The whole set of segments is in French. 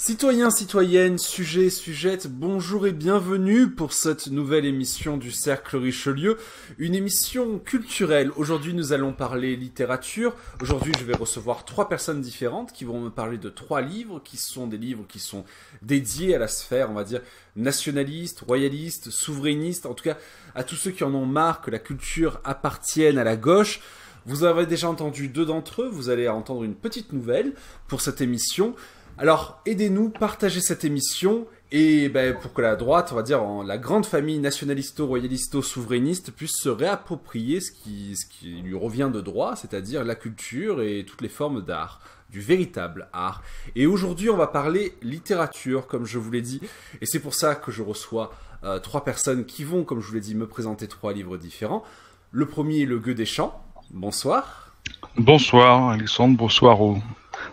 Citoyens, citoyennes, sujets, sujettes, bonjour et bienvenue pour cette nouvelle émission du Cercle Richelieu, une émission culturelle. Aujourd'hui, nous allons parler littérature. Aujourd'hui, je vais recevoir 3 personnes différentes qui vont me parler de 3 livres qui sont des livres qui sont dédiés à la sphère, on va dire, nationaliste, royaliste, souverainiste, en tout cas à tous ceux qui en ont marre que la culture appartienne à la gauche. Vous avez déjà entendu 2 d'entre eux, vous allez entendre une petite nouvelle pour cette émission. Alors, aidez-nous, partagez cette émission et pour que la droite, on va dire la grande famille nationalisto-royalisto-souverainiste puisse se réapproprier ce qui lui revient de droit, c'est-à-dire la culture et toutes les formes d'art, du véritable art. Et aujourd'hui, on va parler littérature, comme je vous l'ai dit, et c'est pour ça que je reçois 3 personnes qui vont, comme je vous l'ai dit, me présenter 3 livres différents. Le premier est Le Gueux des Champs. Bonsoir. Bonsoir Alexandre, bonsoir aux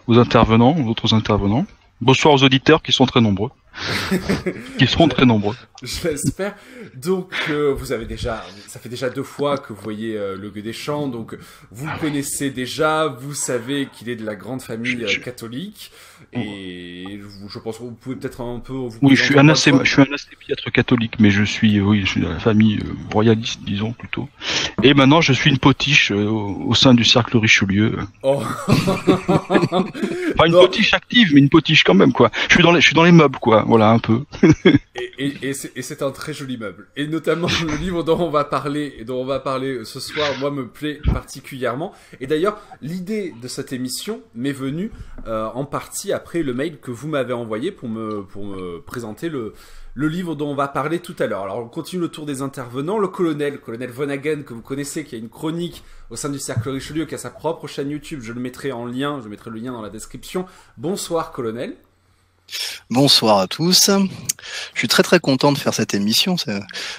intervenants, aux autres intervenants. Bonsoir aux auditeurs qui sont très nombreux. Qui seront très nombreux. Je l'espère. Donc, vous avez déjà, ça fait déjà 2 fois que vous voyez Le Gueux des Champs, donc vous le connaissez déjà, vous savez qu'il est de la grande famille catholique, et je pense que vous pouvez peut-être un peu vous oui, je suis un ascépiatre catholique, mais je suis de la famille royaliste, disons plutôt. Et maintenant, je suis une potiche au sein du Cercle Richelieu. Oh. Pas une potiche active, mais une potiche quand même, quoi. Je suis dans les meubles, quoi. Voilà, un peu. et c'est un très joli meuble. Et notamment, le livre dont on va parler ce soir, moi, me plaît particulièrement. Et d'ailleurs, l'idée de cette émission m'est venue en partie après le mail que vous m'avez envoyé pour me présenter le livre dont on va parler tout à l'heure. Alors, on continue le tour des intervenants. Le colonel Vonhagen, que vous connaissez, qui a une chronique au sein du Cercle Richelieu, qui a sa propre chaîne YouTube. Je mettrai le lien dans la description. Bonsoir, colonel. Bonsoir à tous. Je suis très très content de faire cette émission.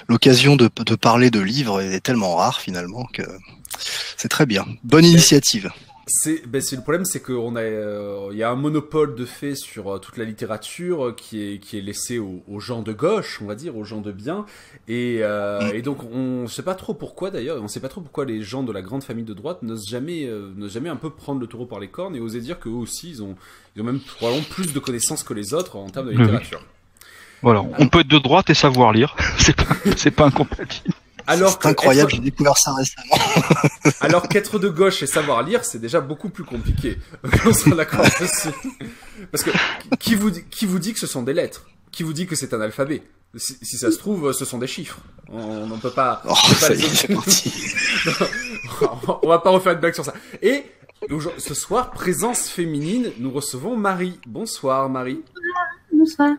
L'occasion de parler de livres est tellement rare finalement que c'est très bien. Bonne initiative. Le problème, c'est qu'il y a un monopole de fait sur toute la littérature qui est laissé aux gens de gauche, on va dire, aux gens de bien. Et donc, on ne sait pas trop pourquoi d'ailleurs, on ne sait pas trop pourquoi les gens de la grande famille de droite n'osent jamais un peu prendre le taureau par les cornes et oser dire qu'eux aussi, ils ont même probablement plus de connaissances que les autres en termes de littérature. Voilà, on peut être de droite et savoir lire, c'est pas incompatible. C'est incroyable, j'ai découvert ça récemment. Alors qu'être de gauche et savoir lire, c'est déjà beaucoup plus compliqué. On sera d'accord dessus. Parce que qui vous dit que ce sont des lettres? Qui vous dit que c'est un alphabet? Si ça se trouve, ce sont des chiffres. On n'en peut pas. Ça y est, c'est parti. On va pas refaire une blague sur ça. Et ce soir, présence féminine, nous recevons Marie. Bonsoir Marie. Bonsoir.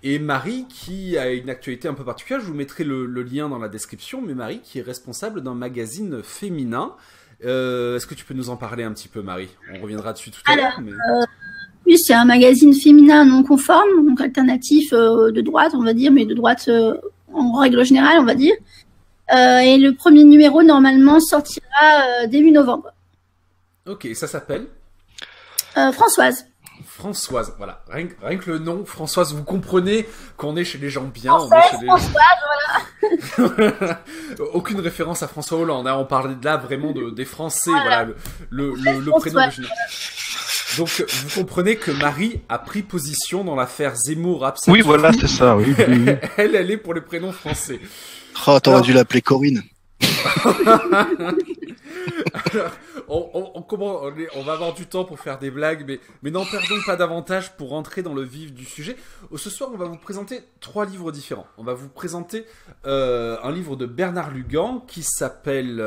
Et Marie qui a une actualité un peu particulière, je vous mettrai le lien dans la description, mais Marie qui est responsable d'un magazine féminin. Est-ce que tu peux nous en parler un petit peu, Marie? On reviendra dessus tout à l'heure. Mais... Oui, c'est un magazine féminin non conforme, donc alternatif de droite, on va dire, mais de droite en règle générale, on va dire. Et le premier numéro, normalement, sortira début novembre. Ok, ça s'appelle Françoise. Françoise, voilà. Rien que le nom, Françoise, vous comprenez qu'on est chez les gens bien. Voilà. Aucune référence à François Hollande. Hein. On parlait de là vraiment des Français. Voilà, le prénom de général. Donc, vous comprenez que Marie a pris position dans l'affaire Zemmour-Absent. Oui, voilà, c'est ça. Oui. Elle est pour les prénoms français. Oh, t'aurais dû l'appeler Corinne. Alors, on va avoir du temps pour faire des blagues, mais n'en perdons pas davantage pour rentrer dans le vif du sujet. Ce soir, on va vous présenter 3 livres différents. On va vous présenter un livre de Bernard Lugan qui s'appelle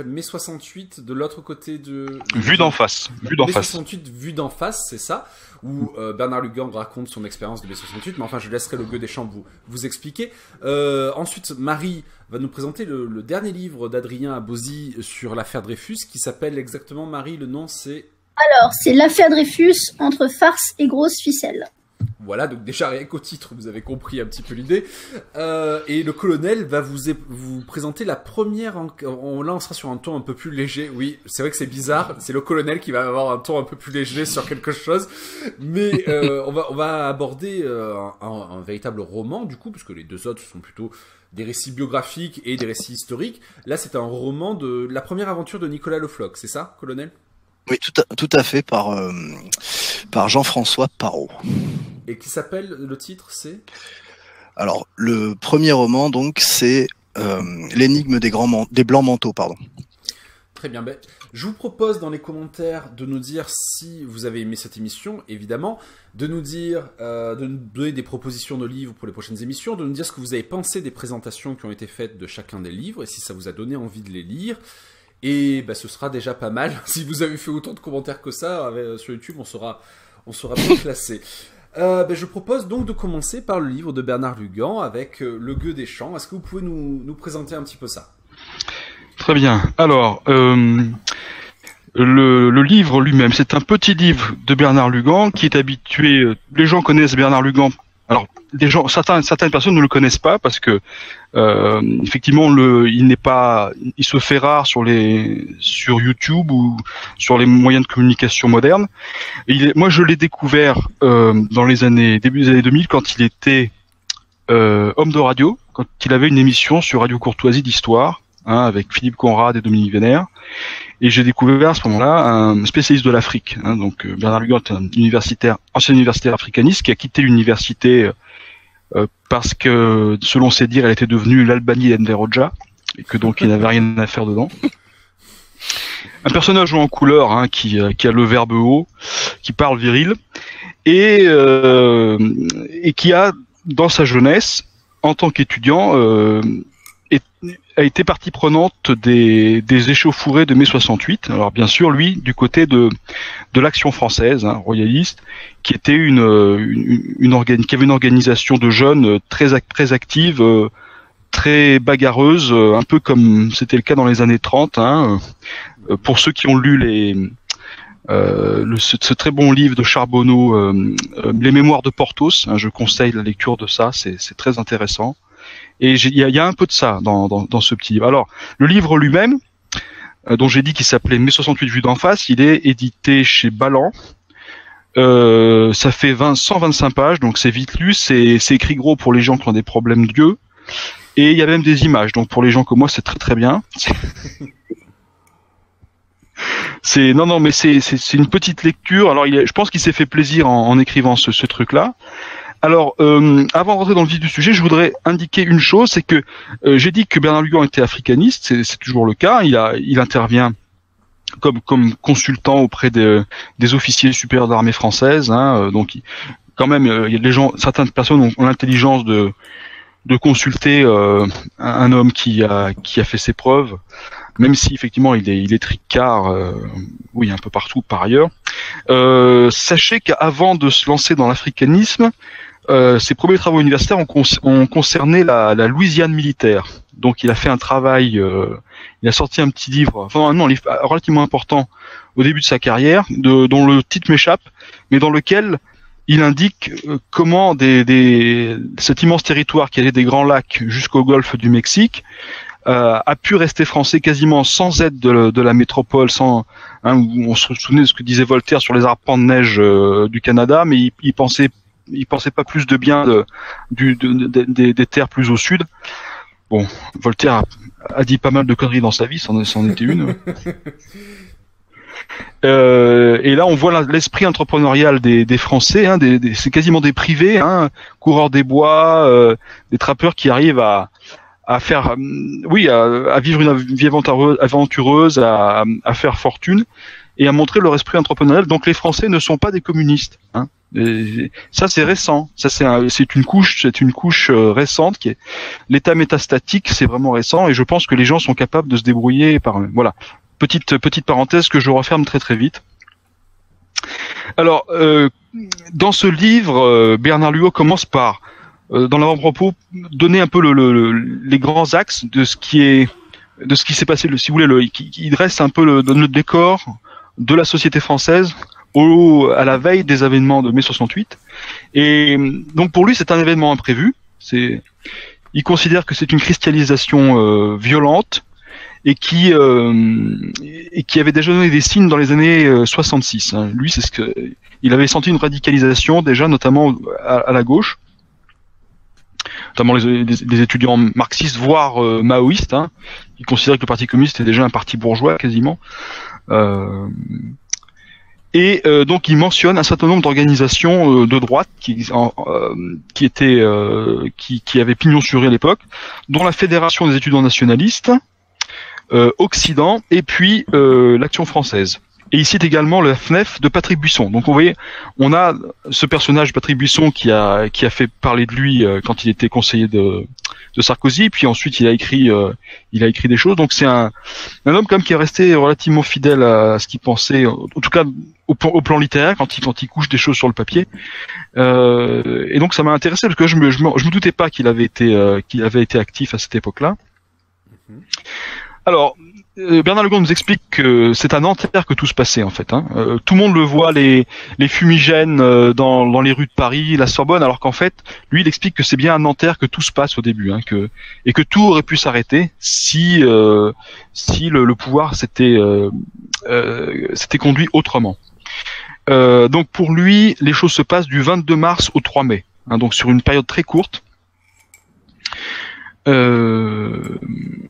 Mai 68 de l'autre côté de... Vue d'en face. Mai 68 Vue d'en face, c'est ça, où Bernard Lugan raconte son expérience de Mai 68, mais enfin, je laisserai Le Gueux des Champs vous expliquer. Ensuite, Marie va nous présenter le dernier livre d'Adrien Abosi sur l'affaire Dreyfus, qui s'appelle exactement, Marie, le nom c'est... Alors, c'est l'affaire Dreyfus entre farce et grosse ficelle. Voilà, donc déjà rien qu'au titre, vous avez compris un petit peu l'idée. Et le colonel va vous présenter la première... Là, on sera sur un ton un peu plus léger. Oui, c'est vrai que c'est bizarre. C'est le colonel qui va avoir un ton un peu plus léger sur quelque chose. Mais on va aborder un véritable roman, du coup, puisque les 2 autres sont plutôt des récits biographiques et des récits historiques. Là, c'est un roman de la première aventure de Nicolas Le Floch, c'est ça, colonel? Oui, tout à fait, par Jean-François Parot. Et qui s'appelle, le titre, c'est? Alors, le premier roman, donc, c'est L'énigme des blancs manteaux, pardon. Très bien. Ben, je vous propose dans les commentaires de nous dire si vous avez aimé cette émission, évidemment, de nous dire, de nous donner des propositions de livres pour les prochaines émissions, de nous dire ce que vous avez pensé des présentations qui ont été faites de chacun des livres et si ça vous a donné envie de les lire. Et ben, ce sera déjà pas mal. Si vous avez fait autant de commentaires que ça sur YouTube, on sera bien classé. Ben, je propose donc de commencer par le livre de Bernard Lugan avec Le Gueux des Champs. Est-ce que vous pouvez nous présenter un petit peu ça? Très bien. Alors, le livre lui-même, c'est un petit livre de Bernard Lugan qui est habitué. Les gens connaissent Bernard Lugan. Alors, certaines personnes ne le connaissent pas parce que effectivement, il se fait rare sur YouTube ou sur les moyens de communication modernes. Moi, je l'ai découvert dans début des années 2000 quand il était homme de radio, quand il avait une émission sur Radio Courtoisie d'histoire. Avec Philippe Conrad et Dominique Vénère, et j'ai découvert à ce moment-là un spécialiste de l'Afrique. Donc Bernard Lugan est un ancien universitaire africaniste qui a quitté l'université parce que, selon ses dires, elle était devenue l'Albanie d'Enver Hoxha, et que donc il n'avait rien à faire dedans. Un personnage en couleur, qui a le verbe haut, qui parle viril, et qui a, dans sa jeunesse, en tant qu'étudiant, a été partie prenante des échauffourées de mai 68. Alors bien sûr, lui, du côté de l'Action française, royaliste, qui était qui avait une organisation de jeunes très active, très bagarreuse, un peu comme c'était le cas dans les années 30. Pour ceux qui ont lu ce très bon livre de Charbonneau, Les Mémoires de Porthos, je conseille la lecture de ça, c'est très intéressant. Et il y a un peu de ça dans ce petit livre. Alors, le livre lui-même, dont j'ai dit qu'il s'appelait Mai 68 vu d'en face, il est édité chez Ballant. Ça fait 125 pages, donc c'est vite lu, c'est écrit gros pour les gens qui ont des problèmes d'yeux. Et il y a même des images, donc pour les gens comme moi, c'est très très bien. Mais c'est une petite lecture. Alors, je pense qu'il s'est fait plaisir en écrivant ce truc-là. Alors, avant de rentrer dans le vif du sujet, je voudrais indiquer une chose, c'est que j'ai dit que Bernard Lugan était africaniste, c'est toujours le cas. Il intervient comme consultant auprès des officiers supérieurs de l'armée française. Donc, quand même, certaines personnes ont l'intelligence de consulter un homme qui a fait ses preuves, même si effectivement il est tricard, un peu partout par ailleurs. Sachez qu'avant de se lancer dans l'africanisme, ses premiers travaux universitaires ont concerné la Louisiane militaire. Donc il a fait un travail, il a sorti un petit livre, un livre relativement important au début de sa carrière, dont le titre m'échappe, mais dans lequel il indique comment cet immense territoire qui allait des Grands Lacs jusqu'au golfe du Mexique a pu rester français quasiment sans aide de la métropole, on se souvenait de ce que disait Voltaire sur les arpents de neige du Canada, mais il pensait pas plus de bien des terres plus au sud. Bon, Voltaire a dit pas mal de conneries dans sa vie, c'en était une. Et là, on voit l'esprit entrepreneurial des Français. C'est quasiment des privés, coureurs des bois, des trappeurs qui arrivent à vivre une vie aventureuse, à faire fortune et à montrer leur esprit entrepreneurial. Donc les Français ne sont pas des communistes. Et ça c'est récent. Ça c'est une couche récente qui est l'état métastatique. C'est vraiment récent et je pense que les gens sont capables de se débrouiller par eux-mêmes. Voilà. Petite parenthèse que je referme très très vite. Alors dans ce livre, Bernard Lugan commence par dans l'avant-propos, donner un peu les grands axes de ce qui s'est passé. Si vous voulez, il dresse un peu le décor de la société française à la veille des événements de mai 68. Et donc pour lui, c'est un événement imprévu. Il considère que c'est une cristallisation violente et qui avait déjà donné des signes dans les années 66. Lui, il avait senti une radicalisation déjà, notamment à la gauche. Notamment les étudiants marxistes, voire maoïstes, qui considéraient que le Parti communiste était déjà un parti bourgeois quasiment. Et donc il mentionne un certain nombre d'organisations de droite qui avaient pignon sur rue à l'époque, dont la Fédération des étudiants nationalistes, Occident, et puis l'Action française. Et il cite également le FNEF de Patrick Buisson. Donc vous voyez, on a ce personnage Patrick Buisson qui a fait parler de lui quand il était conseiller de Sarkozy, puis ensuite il a écrit des choses. Donc c'est un homme quand même qui est resté relativement fidèle à ce qu'il pensait, en tout cas au plan littéraire, quand il couche des choses sur le papier. Et donc ça m'a intéressé parce que je me doutais pas qu'il avait été actif à cette époque-là. Alors, Bernard Lugan nous explique que c'est à Nanterre que tout se passait en fait. Tout le monde le voit, les fumigènes dans les rues de Paris, la Sorbonne, alors qu'en fait, lui, il explique que c'est bien à Nanterre que tout se passe au début, et que tout aurait pu s'arrêter si le pouvoir s'était conduit autrement. Donc pour lui, les choses se passent du 22 mars au 3 mai, donc sur une période très courte.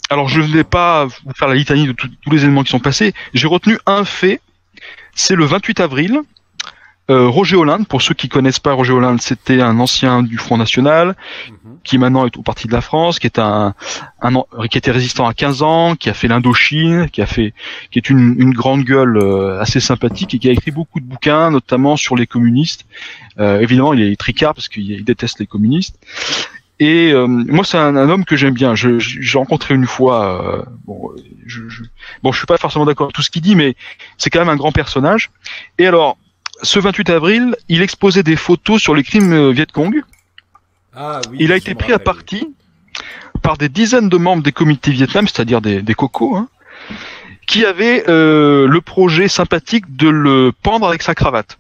Alors je ne vais pas vous faire la litanie de tous les éléments qui sont passés. J'ai retenu un fait, c'est le 28 avril. Roger Hollande, pour ceux qui connaissent pas Roger Hollande, c'était un ancien du Front National, qui maintenant est au Parti de la France, qui était résistant à 15 ans, qui a fait l'Indochine, qui est une grande gueule assez sympathique et qui a écrit beaucoup de bouquins, notamment sur les communistes. Évidemment, il est tricard parce qu'il déteste les communistes. Et moi, c'est un homme que j'aime bien. J'ai rencontré une fois. Je suis pas forcément d'accord avec tout ce qu'il dit, mais c'est quand même un grand personnage. Et alors, ce 28 avril, il exposait des photos sur les crimes Viet Cong. Ah oui. Il a été pris à partie par des dizaines de membres des comités Vietnam, c'est-à-dire des cocos, qui avaient le projet sympathique de le pendre avec sa cravate.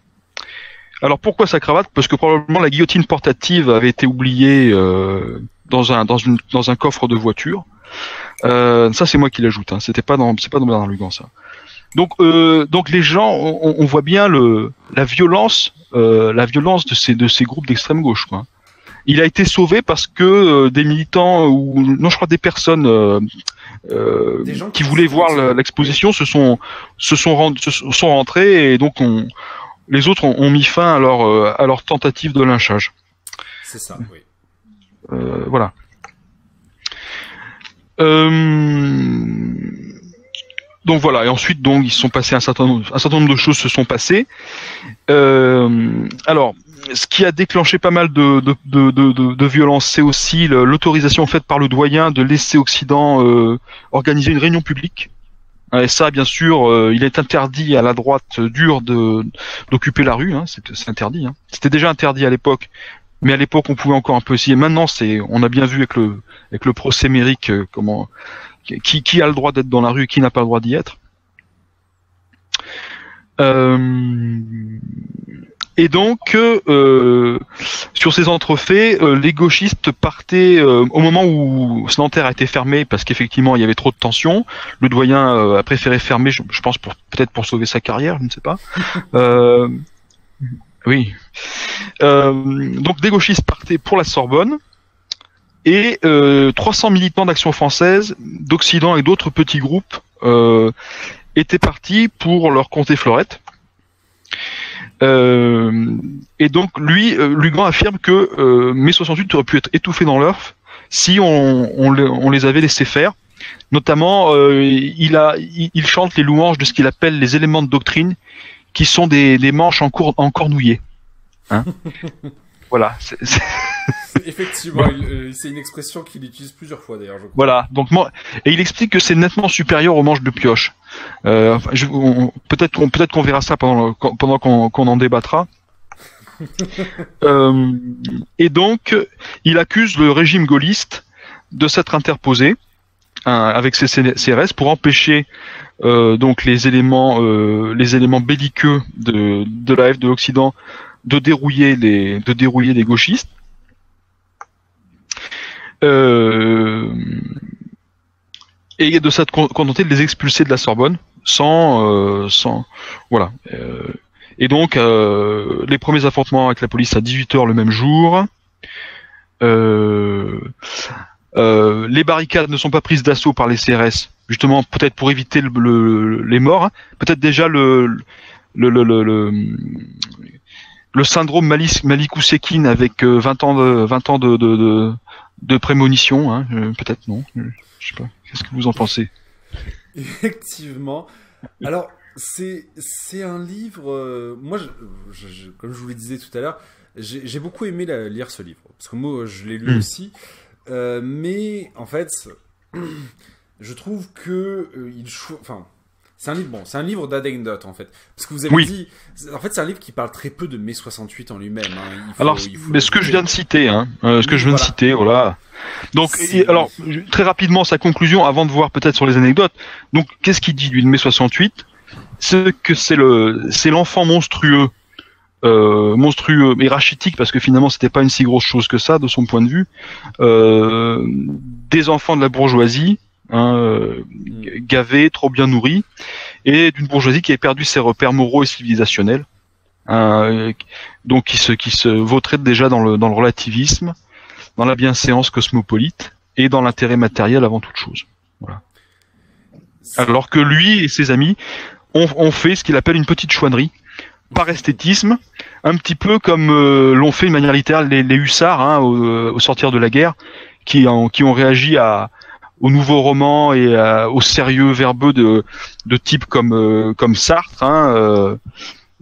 Alors pourquoi sa cravate? Parce que probablement la guillotine portative avait été oubliée dans un coffre de voiture. Ça c'est moi qui l'ajoute. C'est pas dans Bernard Lugan ça. Donc les gens, on voit bien la violence de ces groupes d'extrême gauche, quoi. Il a été sauvé parce que des militants je crois des personnes qui voulaient voir l'exposition se sont rentrés et donc les autres ont mis fin à leur tentative de lynchage. C'est ça, oui. Voilà. Donc voilà, et ensuite ils sont passés un certain nombre de choses se sont passées. Alors, ce qui a déclenché pas mal de violence, c'est aussi l'autorisation faite par le doyen de laisser Occident organiser une réunion publique. Et ça, bien sûr, il est interdit à la droite dure d'occuper la rue. C'est interdit. C'était déjà interdit à l'époque, mais à l'époque on pouvait encore un peu essayer. Maintenant, on a bien vu avec le procès Méric qui a le droit d'être dans la rue et qui n'a pas le droit d'y être. Et donc, sur ces entrefaits, les gauchistes partaient au moment où Nanterre a été fermé parce qu'effectivement il y avait trop de tensions. Le doyen a préféré fermer, je pense peut-être pour sauver sa carrière, je ne sais pas. Oui. Donc des gauchistes partaient pour la Sorbonne et 300 militants d'Action française, d'Occident et d'autres petits groupes étaient partis pour leur compter Fleurette. Et donc Lugan affirme que mai 68 aurait pu être étouffé dans l'œuf si on les avait laissés faire. Notamment, il chante les louanges de ce qu'il appelle les éléments de doctrine, qui sont des manches en cornouillé. Voilà. Effectivement, c'est une expression qu'il utilise plusieurs fois d'ailleurs, je crois. Voilà. Donc et il explique que c'est nettement supérieur aux manches de pioche. Peut-être qu'on verra ça pendant qu'on en débattra. Et donc, il accuse le régime gaulliste de s'être interposé avec ses CRS pour empêcher donc les éléments belliqueux de l'AF de l'Occident de dérouiller les gauchistes. Et de s'être contenté de les expulser de la Sorbonne sans voilà. Et donc les premiers affrontements avec la police à 18h le même jour. Les barricades ne sont pas prises d'assaut par les CRS, justement peut-être pour éviter les morts. Peut-être déjà le syndrome Malik Oussekine avec 20 ans de prémonition, hein, peut-être non, je sais pas. Qu'est-ce que vous en pensez? Effectivement. Alors, c'est un livre. Moi, comme je vous le disais tout à l'heure, j'ai beaucoup aimé lire ce livre parce que moi, je l'ai lu aussi. Mais en fait, je trouve que c'est un livre. Bon, c'est un livre d'anecdotes en fait, parce que vous avez dit. En fait, c'est un livre qui parle très peu de mai 68 en lui-même. Hein. Mais ce que je viens de citer, hein, voilà. Donc, alors très rapidement sa conclusion avant de voir peut-être sur les anecdotes. Donc, qu'est-ce qu'il dit lui de mai 68? C'est que c'est l'enfant monstrueux et rachitique, parce que finalement c'était pas une si grosse chose que ça de son point de vue, des enfants de la bourgeoisie, gavés, trop bien nourris, et d'une bourgeoisie qui a perdu ses repères moraux et civilisationnels, donc qui se vautrait déjà dans le relativisme, dans la bienséance cosmopolite et dans l'intérêt matériel avant toute chose. Voilà. Alors que lui et ses amis ont fait ce qu'il appelle une petite chouannerie, par esthétisme, un petit peu comme l'ont fait de manière littérale les hussards, au sortir de la guerre, qui ont réagi aux nouveaux romans et au sérieux verbeux de types comme Sartre,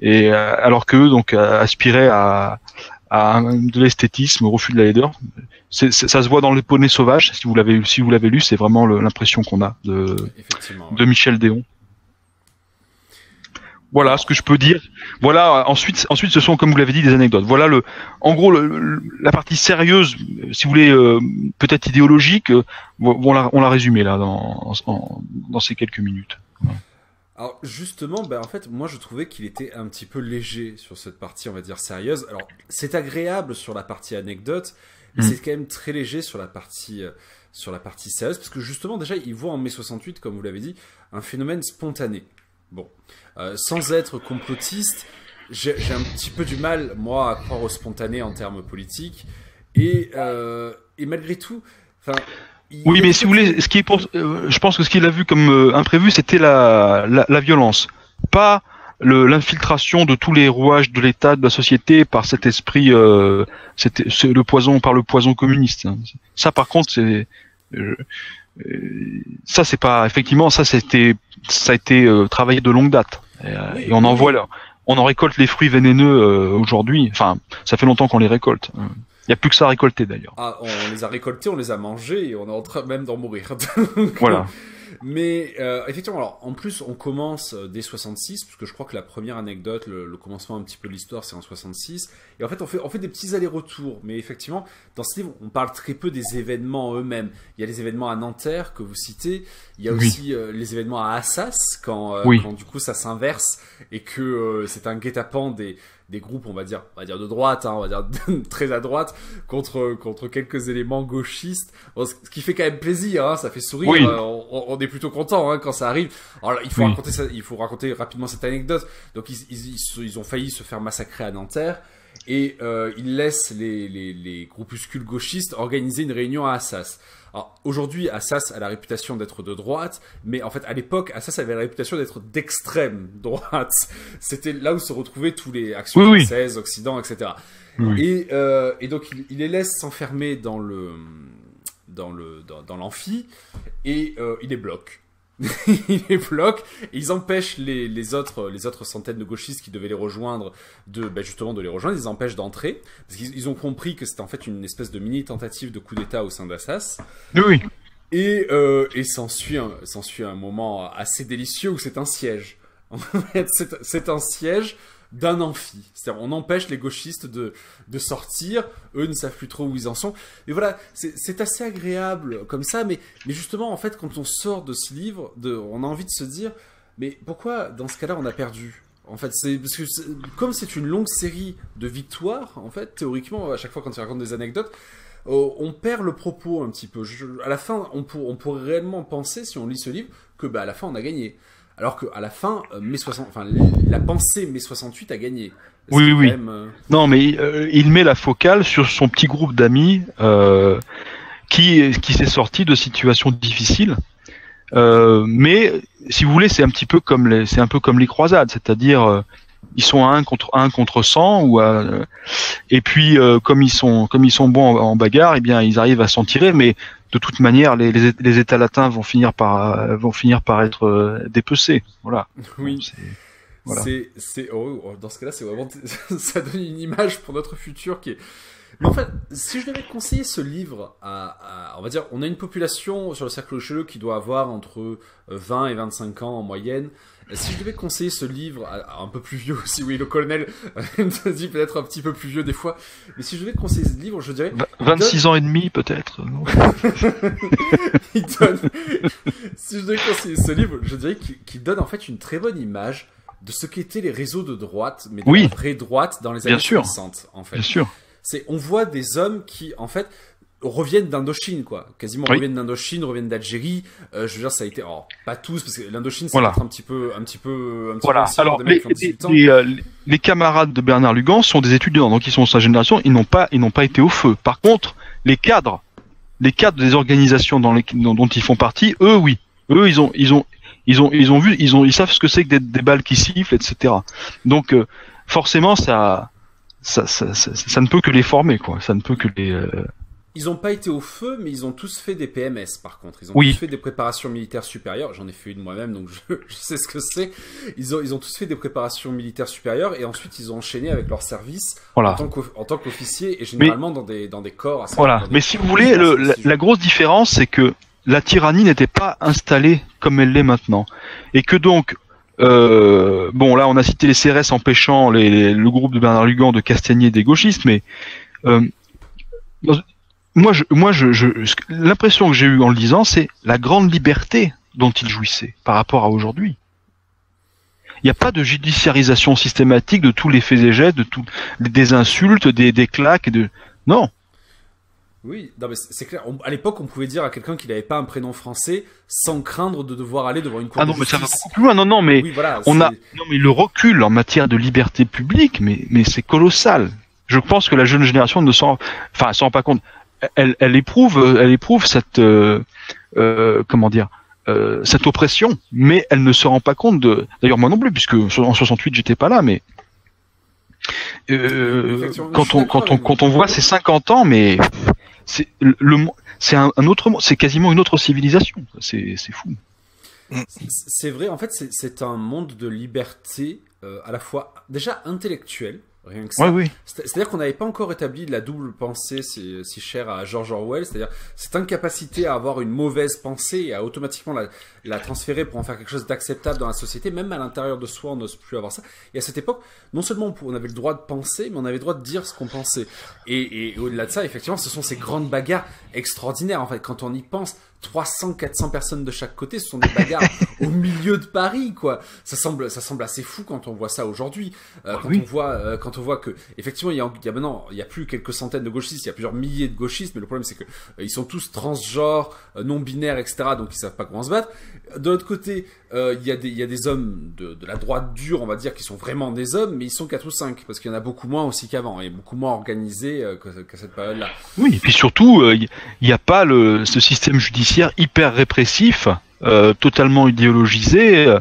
et alors que donc aspiraient à de l'esthétisme, au refus de la laideur. Ça se voit dans Le Poney sauvage, si vous l'avez lu, c'est vraiment l'impression qu'on a de Michel Déon. Voilà ce que je peux dire. Voilà. Ensuite, ce sont, comme vous l'avez dit, des anecdotes. Voilà en gros, la partie sérieuse, si vous voulez, peut-être idéologique, on l'a résumé là dans ces quelques minutes. Voilà. Alors justement, en fait, moi je trouvais qu'il était un petit peu léger sur cette partie, on va dire sérieuse. Alors c'est agréable sur la partie anecdote, mais c'est quand même très léger sur la partie sérieuse, parce que justement déjà il voit en mai 68, comme vous l'avez dit, un phénomène spontané. Bon, sans être complotiste, j'ai un petit peu du mal, moi, à croire au spontané en termes politiques. Et malgré tout... Oui, mais si vous voulez, je pense que ce qu'il a vu comme imprévu, c'était la violence. Pas l'infiltration de tous les rouages de l'État, de la société, par cet esprit, c'est le poison communiste. Ça, par contre, ça c'est pas, effectivement, ça a été travaillé de longue date. Et on en voit là, on en récolte les fruits vénéneux aujourd'hui. Enfin, ça fait longtemps qu'on les récolte. Il n'y a plus que ça à récolter d'ailleurs. Ah, on les a récoltés, on les a mangés et on est en train même d'en mourir. Voilà. Mais effectivement, alors en plus on commence dès 66, parce que je crois que la première anecdote, le commencement un petit peu de l'histoire, c'est en 66. Et en fait, on fait des petits allers-retours. Mais effectivement, dans ce livre, on parle très peu des événements eux-mêmes. Il y a les événements à Nanterre que vous citez. Il y a aussi les événements à Assas, quand du coup ça s'inverse et que c'est un guet-apens des groupes, on va dire de droite, on va dire très à droite, contre quelques éléments gauchistes. Bon, ce qui fait quand même plaisir, ça fait sourire. Oui. On est plutôt content quand ça arrive. Alors là, il faut raconter rapidement cette anecdote. Donc ils ont failli se faire massacrer à Nanterre et ils laissent les groupuscules gauchistes organiser une réunion à Assas. Alors aujourd'hui, Assas a la réputation d'être de droite, mais en fait à l'époque, Assas avait la réputation d'être d'extrême droite. C'était là où se retrouvaient tous les actions françaises, Occident, etc. Oui. Et donc il les laisse s'enfermer dans l'amphi et il les bloque. Ils les bloquent et ils empêchent les autres centaines de gauchistes qui devaient les rejoindre justement de les rejoindre. Ils les empêchent d'entrer parce qu'ils ont compris que c'était en fait une espèce de mini tentative de coup d'État au sein d'Assas. Oui. Et s'ensuit un moment assez délicieux où c'est un siège. En fait, c'est un siège d'un amphi. C'est-à-dire, on empêche les gauchistes de sortir. Eux ne savent plus trop où ils en sont. Et voilà, c'est assez agréable comme ça. Mais justement, en fait, quand on sort de ce livre, on a envie de se dire, mais pourquoi, dans ce cas-là, on a perdu ? En fait, parce que comme c'est une longue série de victoires, en fait, théoriquement, à chaque fois quand il raconte des anecdotes, on perd le propos un petit peu. À la fin, on pourrait réellement penser, si on lit ce livre, que à la fin, on a gagné. Alors qu'à la fin, la pensée mai 68 a gagné. Oui. Même, Non, mais il met la focale sur son petit groupe d'amis qui s'est sorti de situations difficiles. Mais si vous voulez, c'est un peu comme les croisades, c'est-à-dire ils sont à 1 contre 100 et puis comme ils sont bons en bagarre, eh bien ils arrivent à s'en tirer, mais de toute manière les États latins vont finir par être dépecés. Voilà. Oui. Voilà. Dans ce cas-là, c'est vraiment ça donne une image pour notre futur qui est. Mais en fait, si je devais conseiller ce livre on va dire, on a une population sur le cercle Richelieu qui doit avoir entre 20 et 25 ans en moyenne. Si je devais conseiller ce livre à un peu plus vieux aussi, oui, le colonel me dit peut-être un petit peu plus vieux des fois, mais si je devais conseiller ce livre, je dirais 26 ans et demi peut-être. Si je devais conseiller ce livre, je dirais qu'il donne en fait une très bonne image de ce qu'étaient les réseaux de droite, mais de la vraie droite dans les années 60, en fait. Bien sûr. On voit des hommes qui, en fait, reviennent d'Indochine, quoi. Quasiment reviennent d'Indochine, reviennent d'Algérie. Je veux dire, ça a été, pas tous, parce que l'Indochine, c'est un petit peu. Voilà. Alors, les camarades de Bernard Lugan sont des étudiants, donc ils sont de sa génération, ils n'ont pas été au feu. Par contre, les cadres des organisations dont ils font partie, eux, oui. Eux, ils savent ce que c'est que des balles qui sifflent, etc. Donc, forcément, ça ne peut que les former, quoi. Ça ne peut que les. Ils n'ont pas été au feu, mais ils ont tous fait des PMS, par contre. Ils ont tous fait des préparations militaires supérieures. J'en ai fait une moi-même, donc je sais ce que c'est. Ils ont tous fait des préparations militaires supérieures, et ensuite ils ont enchaîné avec leur service en tant qu'officier, et généralement dans des corps. Mais si vous voulez, la grosse différence, c'est que la tyrannie n'était pas installée comme elle l'est maintenant. Et que donc, bon, là, on a cité les CRS empêchant le groupe de Bernard Lugan de castagner des gauchistes, mais l'impression que j'ai eue en le lisant, c'est la grande liberté dont il jouissait par rapport à aujourd'hui. Il n'y a pas de judiciarisation systématique de tous les faits et gestes, des insultes, des claques, non. Oui, non mais c'est clair. À l'époque, on pouvait dire à quelqu'un qu'il n'avait pas un prénom français sans craindre de devoir aller devant une cour de justice. Mais ça va beaucoup plus loin. Non, mais oui, voilà, mais le recul en matière de liberté publique, mais c'est colossal. Je pense que la jeune génération ne s'en rend pas compte. Elle éprouve cette cette oppression, mais elle ne se rend pas compte d'ailleurs moi non plus, puisque en 68 j'étais pas là, mais quand on voit ces 50 ans, mais c'est c'est quasiment une autre civilisation. C'est fou. C'est vrai, en fait, c'est un monde de liberté à la fois déjà intellectuelle. Rien que ça. Oui. C'est-à-dire qu'on n'avait pas encore établi la double pensée si chère à George Orwell, c'est-à-dire cette incapacité à avoir une mauvaise pensée et à automatiquement la transférer pour en faire quelque chose d'acceptable dans la société, même à l'intérieur de soi, on n'ose plus avoir ça. Et à cette époque, non seulement on avait le droit de penser, mais on avait le droit de dire ce qu'on pensait. Et au-delà de ça, effectivement, ce sont ces grandes bagarres extraordinaires, en fait. Quand on y pense, 300-400 personnes de chaque côté, ce sont des bagarres au milieu de Paris, quoi. Ça semble assez fou quand on voit ça aujourd'hui. Quand on voit que, effectivement, il y a plus quelques centaines de gauchistes, il y a plusieurs milliers de gauchistes, mais le problème c'est que ils sont tous transgenres, non binaires, etc. Donc ils savent pas comment se battre. De l'autre côté, il y a des hommes de la droite dure, on va dire, qui sont vraiment des hommes, mais ils sont 4 ou 5, parce qu'il y en a beaucoup moins aussi qu'avant, et beaucoup moins organisés qu'à cette période-là. Oui, et puis surtout, il n'y a pas ce système judiciaire hyper répressif, totalement idéologisé,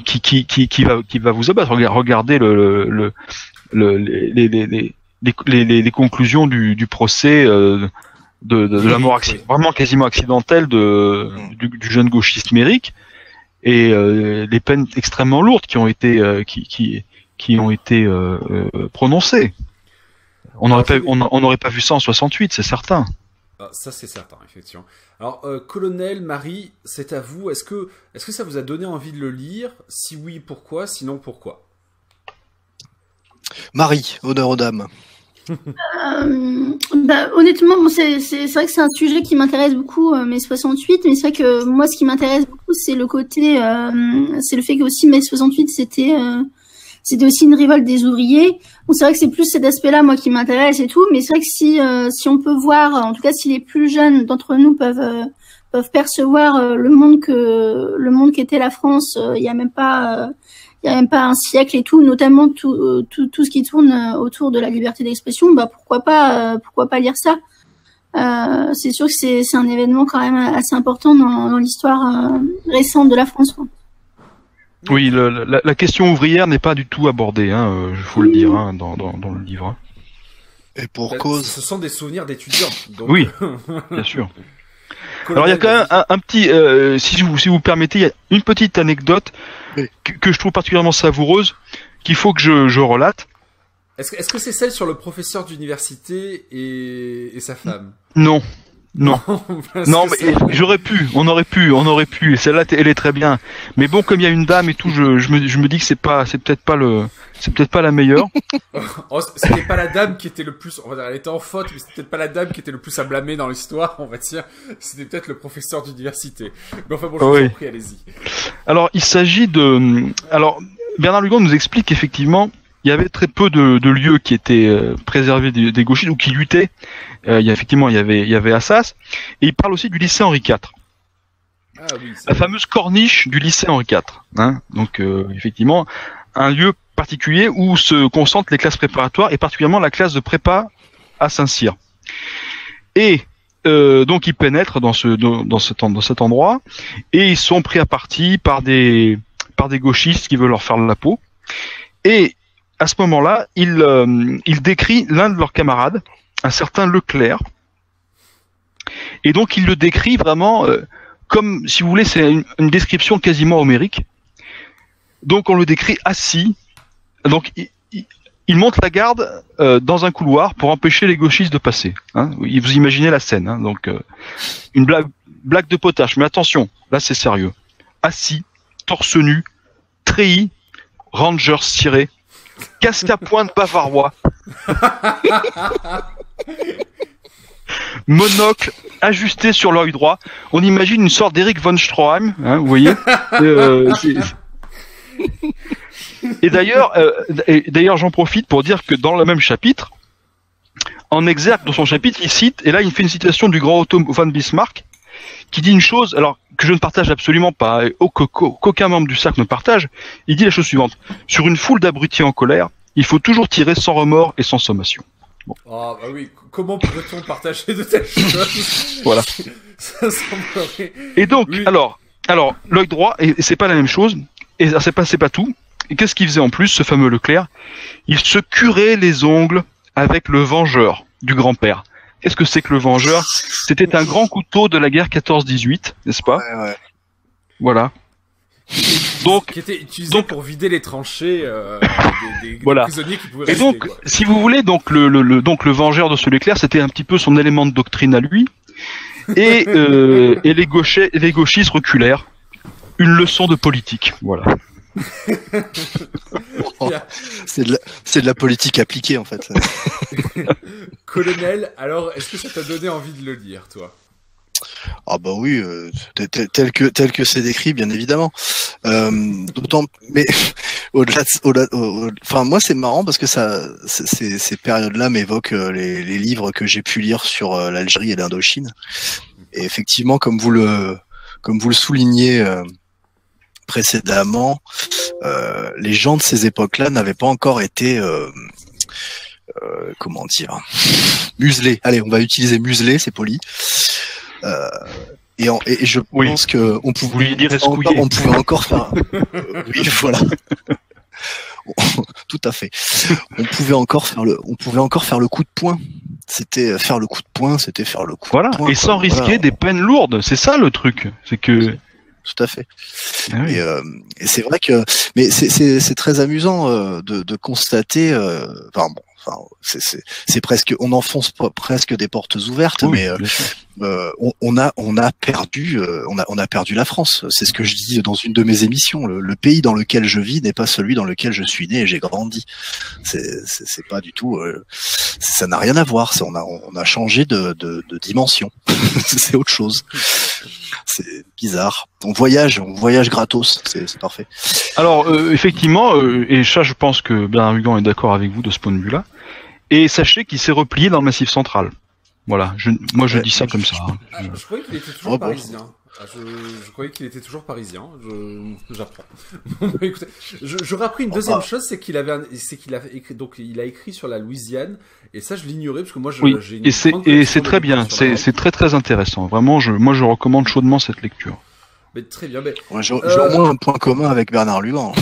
qui va vous abattre. Regardez les conclusions du procès de la mort vraiment quasiment accidentelle du jeune gauchiste Méric, et les peines extrêmement lourdes qui ont été prononcées. On n'aurait pas vu ça en 68, c'est certain. Ça, c'est certain, effectivement. Alors, colonel, Marie, c'est à vous. Est-ce que ça vous a donné envie de le lire? Si oui, pourquoi? Sinon, pourquoi? Marie, honneur aux dames. Honnêtement, bon, c'est vrai que c'est un sujet qui m'intéresse beaucoup, mai 68, mais c'est vrai que moi, ce qui m'intéresse beaucoup, c'est le côté, c'est le fait que aussi mai 68, c'était aussi une révolte des ouvriers. Bon, c'est vrai que c'est plus cet aspect-là, moi, qui m'intéresse et tout, mais c'est vrai que si on peut voir, en tout cas, si les plus jeunes d'entre nous peuvent percevoir le monde qu'était la France, il y a même pas un siècle et tout, notamment tout ce qui tourne autour de la liberté d'expression, pourquoi pas lire ça. C'est sûr que c'est un événement quand même assez important dans l'histoire récente de la France, quoi. Oui, la question ouvrière n'est pas du tout abordée, hein, faut le dire, hein, dans le livre. Hein. Et pour cause. Ce sont des souvenirs d'étudiants. Donc... Oui, bien sûr. Alors il y a quand même un petit, si vous permettez, il y a une petite anecdote que je trouve particulièrement savoureuse, qu'il faut que je relate. Est-ce que c'est celle sur le professeur d'université et sa femme? Non. Non, non, mais on aurait pu, et celle-là, elle est très bien. Mais bon, comme il y a une dame et tout, je me dis que c'est peut-être pas la meilleure. Oh, c'était pas la dame qui était le plus, on va dire, elle était en faute, mais c'était peut-être pas la dame qui était le plus à blâmer dans l'histoire, on va dire. C'était peut-être le professeur d'université. Mais enfin bon, je vous en prie, allez-y. Alors, Bernard Lugan nous explique qu'effectivement, il y avait très peu de lieux qui étaient préservés des gauchistes ou qui luttaient. Il y avait Assas, et il parle aussi du lycée Henri IV. Ah, oui, la fameuse corniche du lycée Henri IV. Hein. Donc effectivement, un lieu particulier où se concentrent les classes préparatoires et particulièrement la classe de prépa à Saint-Cyr. Et donc ils pénètrent dans cet endroit et ils sont pris à partie par des gauchistes qui veulent leur faire la peau. Et à ce moment-là, il décrit l'un de leurs camarades, un certain Leclerc, et donc il le décrit vraiment comme, si vous voulez, c'est une description quasiment homérique. Donc on le décrit assis, donc il monte la garde dans un couloir pour empêcher les gauchistes de passer. Hein. Vous imaginez la scène, hein. Donc une blague de potache, mais attention, là c'est sérieux. Assis, torse nu, treillis, rangers cirés, casque à pointe bavarois, monocle ajusté sur l'œil droit. On imagine une sorte d'Eric von Stroheim, hein, vous voyez. Et d'ailleurs, j'en profite pour dire que dans le même chapitre, en exergue dans son chapitre, il cite, et là il fait une citation du grand Otto von Bismarck, qui dit une chose, alors que je ne partage absolument pas, et qu'aucun membre du cercle ne partage. Il dit la chose suivante: sur une foule d'abrutis en colère, il faut toujours tirer sans remords et sans sommation. Bon. Ah bah oui, comment pourrait-on partager de telles choses? Voilà. Ça semblerait... Et donc, oui. alors, l'œil droit, et c'est pas la même chose, et c'est pas tout. Et qu'est-ce qu'il faisait en plus, ce fameux Leclerc? Il se curait les ongles avec le vengeur du grand-père. Qu'est-ce que c'est que le vengeur? C'était un grand couteau de la guerre 14-18, n'est-ce pas? Ouais. Voilà. Donc, qui était utilisé pour vider les tranchées des voilà. prisonniers qui pouvaient rester. Et donc, quoi. Si vous voulez, donc le vengeur de ce Leclerc, c'était un petit peu son élément de doctrine à lui. Et les gauchistes reculèrent. Une leçon de politique, voilà. C'est de la politique appliquée en fait. Colonel, alors est-ce que ça t'a donné envie de le lire, toi? Ah bah oui, tel que c'est décrit, bien évidemment. D'autant, mais enfin moi c'est marrant parce que ces périodes-là m'évoquent les livres que j'ai pu lire sur l'Algérie et l'Indochine. Et effectivement, comme vous le soulignez précédemment, les gens de ces époques-là n'avaient pas encore été comment dire, muselés. Allez, on va utiliser muselés, c'est poli. Et je pense que on pouvait encore faire. Oui, voilà. Tout à fait. On pouvait encore faire le coup de poing. C'était faire le coup de poing, c'était faire le coup. Voilà. De poing, et sans risquer des peines lourdes. C'est ça le truc. C'est que. Tout à fait. Ah oui. Et c'est vrai que, mais c'est très amusant de constater. C'est presque, on enfonce presque des portes ouvertes, oui, mais on a perdu la France. C'est ce que je dis dans une de mes émissions. Le pays dans lequel je vis n'est pas celui dans lequel je suis né et j'ai grandi. C'est pas du tout. Ça n'a rien à voir. On a changé de dimension. C'est autre chose. C'est bizarre. On voyage gratos. C'est parfait. Alors effectivement, et ça, je pense que Bernard Lugan est d'accord avec vous de ce point de vue-là. Et sachez qu'il s'est replié dans le Massif central. Voilà, je dis ça comme ça. Ah, je croyais qu'il était toujours parisien. Je croyais qu'il était toujours parisien. J'apprends. Écoutez, j'aurais appris une deuxième chose, c'est qu'il a écrit sur la Louisiane, et ça je l'ignorais parce que moi j'ai une et c'est très bien, c'est très très intéressant. Vraiment, moi je recommande chaudement cette lecture. Mais très bien. Mais, Ouais, j'ai au moins un point commun avec Bernard Lugan.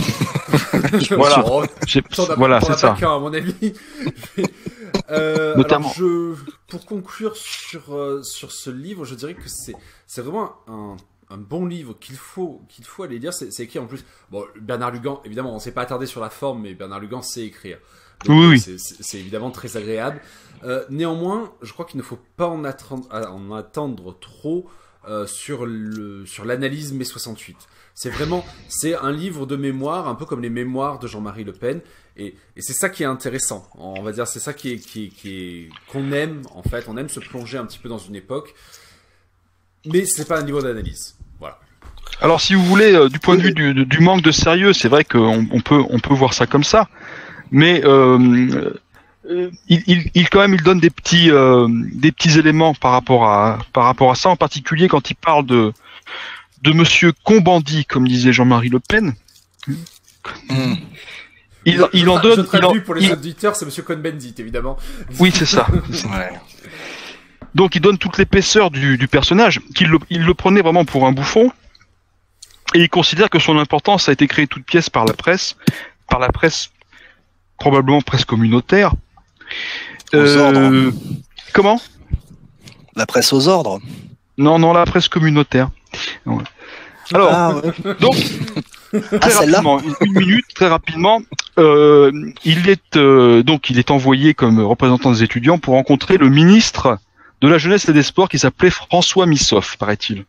Voilà. Oh, Voilà, c'est ça. Qu'un, à mon avis. Notamment. Alors pour conclure sur ce livre, je dirais que c'est vraiment un bon livre qu'il faut aller lire. C'est écrit en plus. Bon, Bernard Lugan, évidemment, on s'est pas attardé sur la forme, mais Bernard Lugan sait écrire. Donc, Oui. C'est évidemment très agréable. Néanmoins, je crois qu'il ne faut pas en attendre trop sur l'analyse mai 68. C'est un livre de mémoire, un peu comme les mémoires de Jean-Marie Le Pen, et c'est ça qui est intéressant. On va dire, c'est ça qu'on aime en fait. On aime se plonger un petit peu dans une époque, mais c'est pas un niveau d'analyse. Voilà. Alors, si vous voulez, du point de vue du manque de sérieux, c'est vrai qu'on peut voir ça comme ça, mais il donne des petits éléments par rapport à ça, en particulier quand il parle de Monsieur Combandi, comme disait Jean-Marie Le Pen. Il en donne. Je traduis pour les auditeurs, c'est Monsieur Cohn-Bendit, évidemment. Oui, c'est ça. Ouais. Donc, il donne toute l'épaisseur du personnage, il le prenait vraiment pour un bouffon, et il considère que son importance a été créée toute pièce par la presse probablement presse communautaire. Aux ordres. Comment ? La presse aux ordres. Non, la presse communautaire. Ouais. Alors, donc, très rapidement, une minute, très rapidement, il est envoyé comme représentant des étudiants pour rencontrer le ministre de la Jeunesse et des Sports qui s'appelait François Missoff, paraît-il.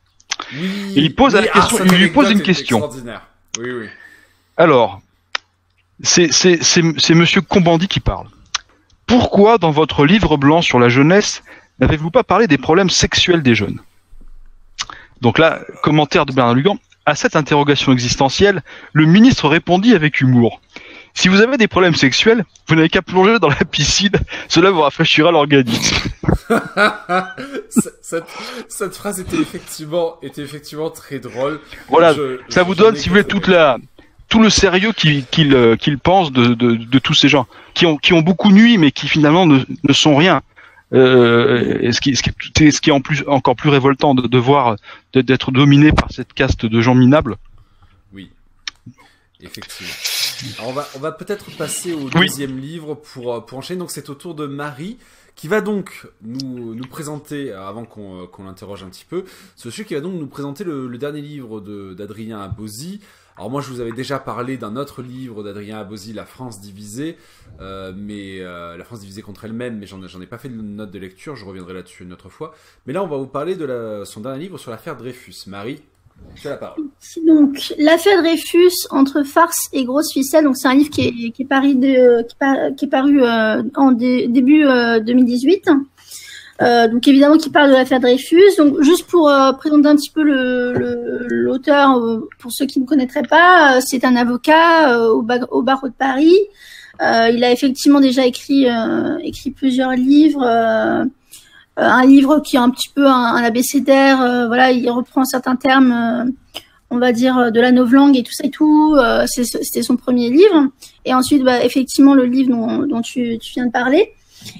Oui, et il lui pose une question. Oui. Alors, c'est Monsieur Combandi qui parle. Pourquoi, dans votre livre blanc sur la jeunesse, n'avez-vous pas parlé des problèmes sexuels des jeunes ? Donc là, commentaire de Bernard Lugan. À cette interrogation existentielle, le ministre répondit avec humour. Si vous avez des problèmes sexuels, vous n'avez qu'à plonger dans la piscine, cela vous rafraîchira l'organisme. cette phrase était effectivement très drôle. Voilà, ça vous donne, si vous voulez, tout le sérieux qu'il pense de tous ces gens qui ont beaucoup nui, mais qui finalement ne sont rien. Ce qui est encore plus révoltant de voir d'être dominé par cette caste de gens minables. Oui, effectivement. Alors on va peut-être passer au deuxième livre pour enchaîner. Donc c'est au tour de Marie qui va donc nous présenter, avant qu'on l'interroge un petit peu, celui qui va donc nous présenter le dernier livre d'Adrien Abosi. Alors moi je vous avais déjà parlé d'un autre livre d'Adrien Abosi, La France divisée, La France divisée contre elle-même, mais j'en ai pas fait de note de lecture, je reviendrai là-dessus une autre fois. Mais là on va vous parler de son dernier livre sur l'affaire Dreyfus. Marie, tu as la parole. Donc l'affaire Dreyfus, entre farce et grosse ficelle, donc c'est un livre qui est paru en début 2018. Donc évidemment qui parle de l'affaire Dreyfus. Donc juste pour présenter un petit peu l'auteur, pour ceux qui ne connaîtraient pas, c'est un avocat au barreau de Paris. Il a effectivement déjà écrit plusieurs livres. Un livre qui est un petit peu un abécédaire. Voilà, il reprend certains termes, on va dire, de la novlangue et tout ça et tout. C'était son premier livre. Et ensuite, effectivement, le livre dont tu viens de parler.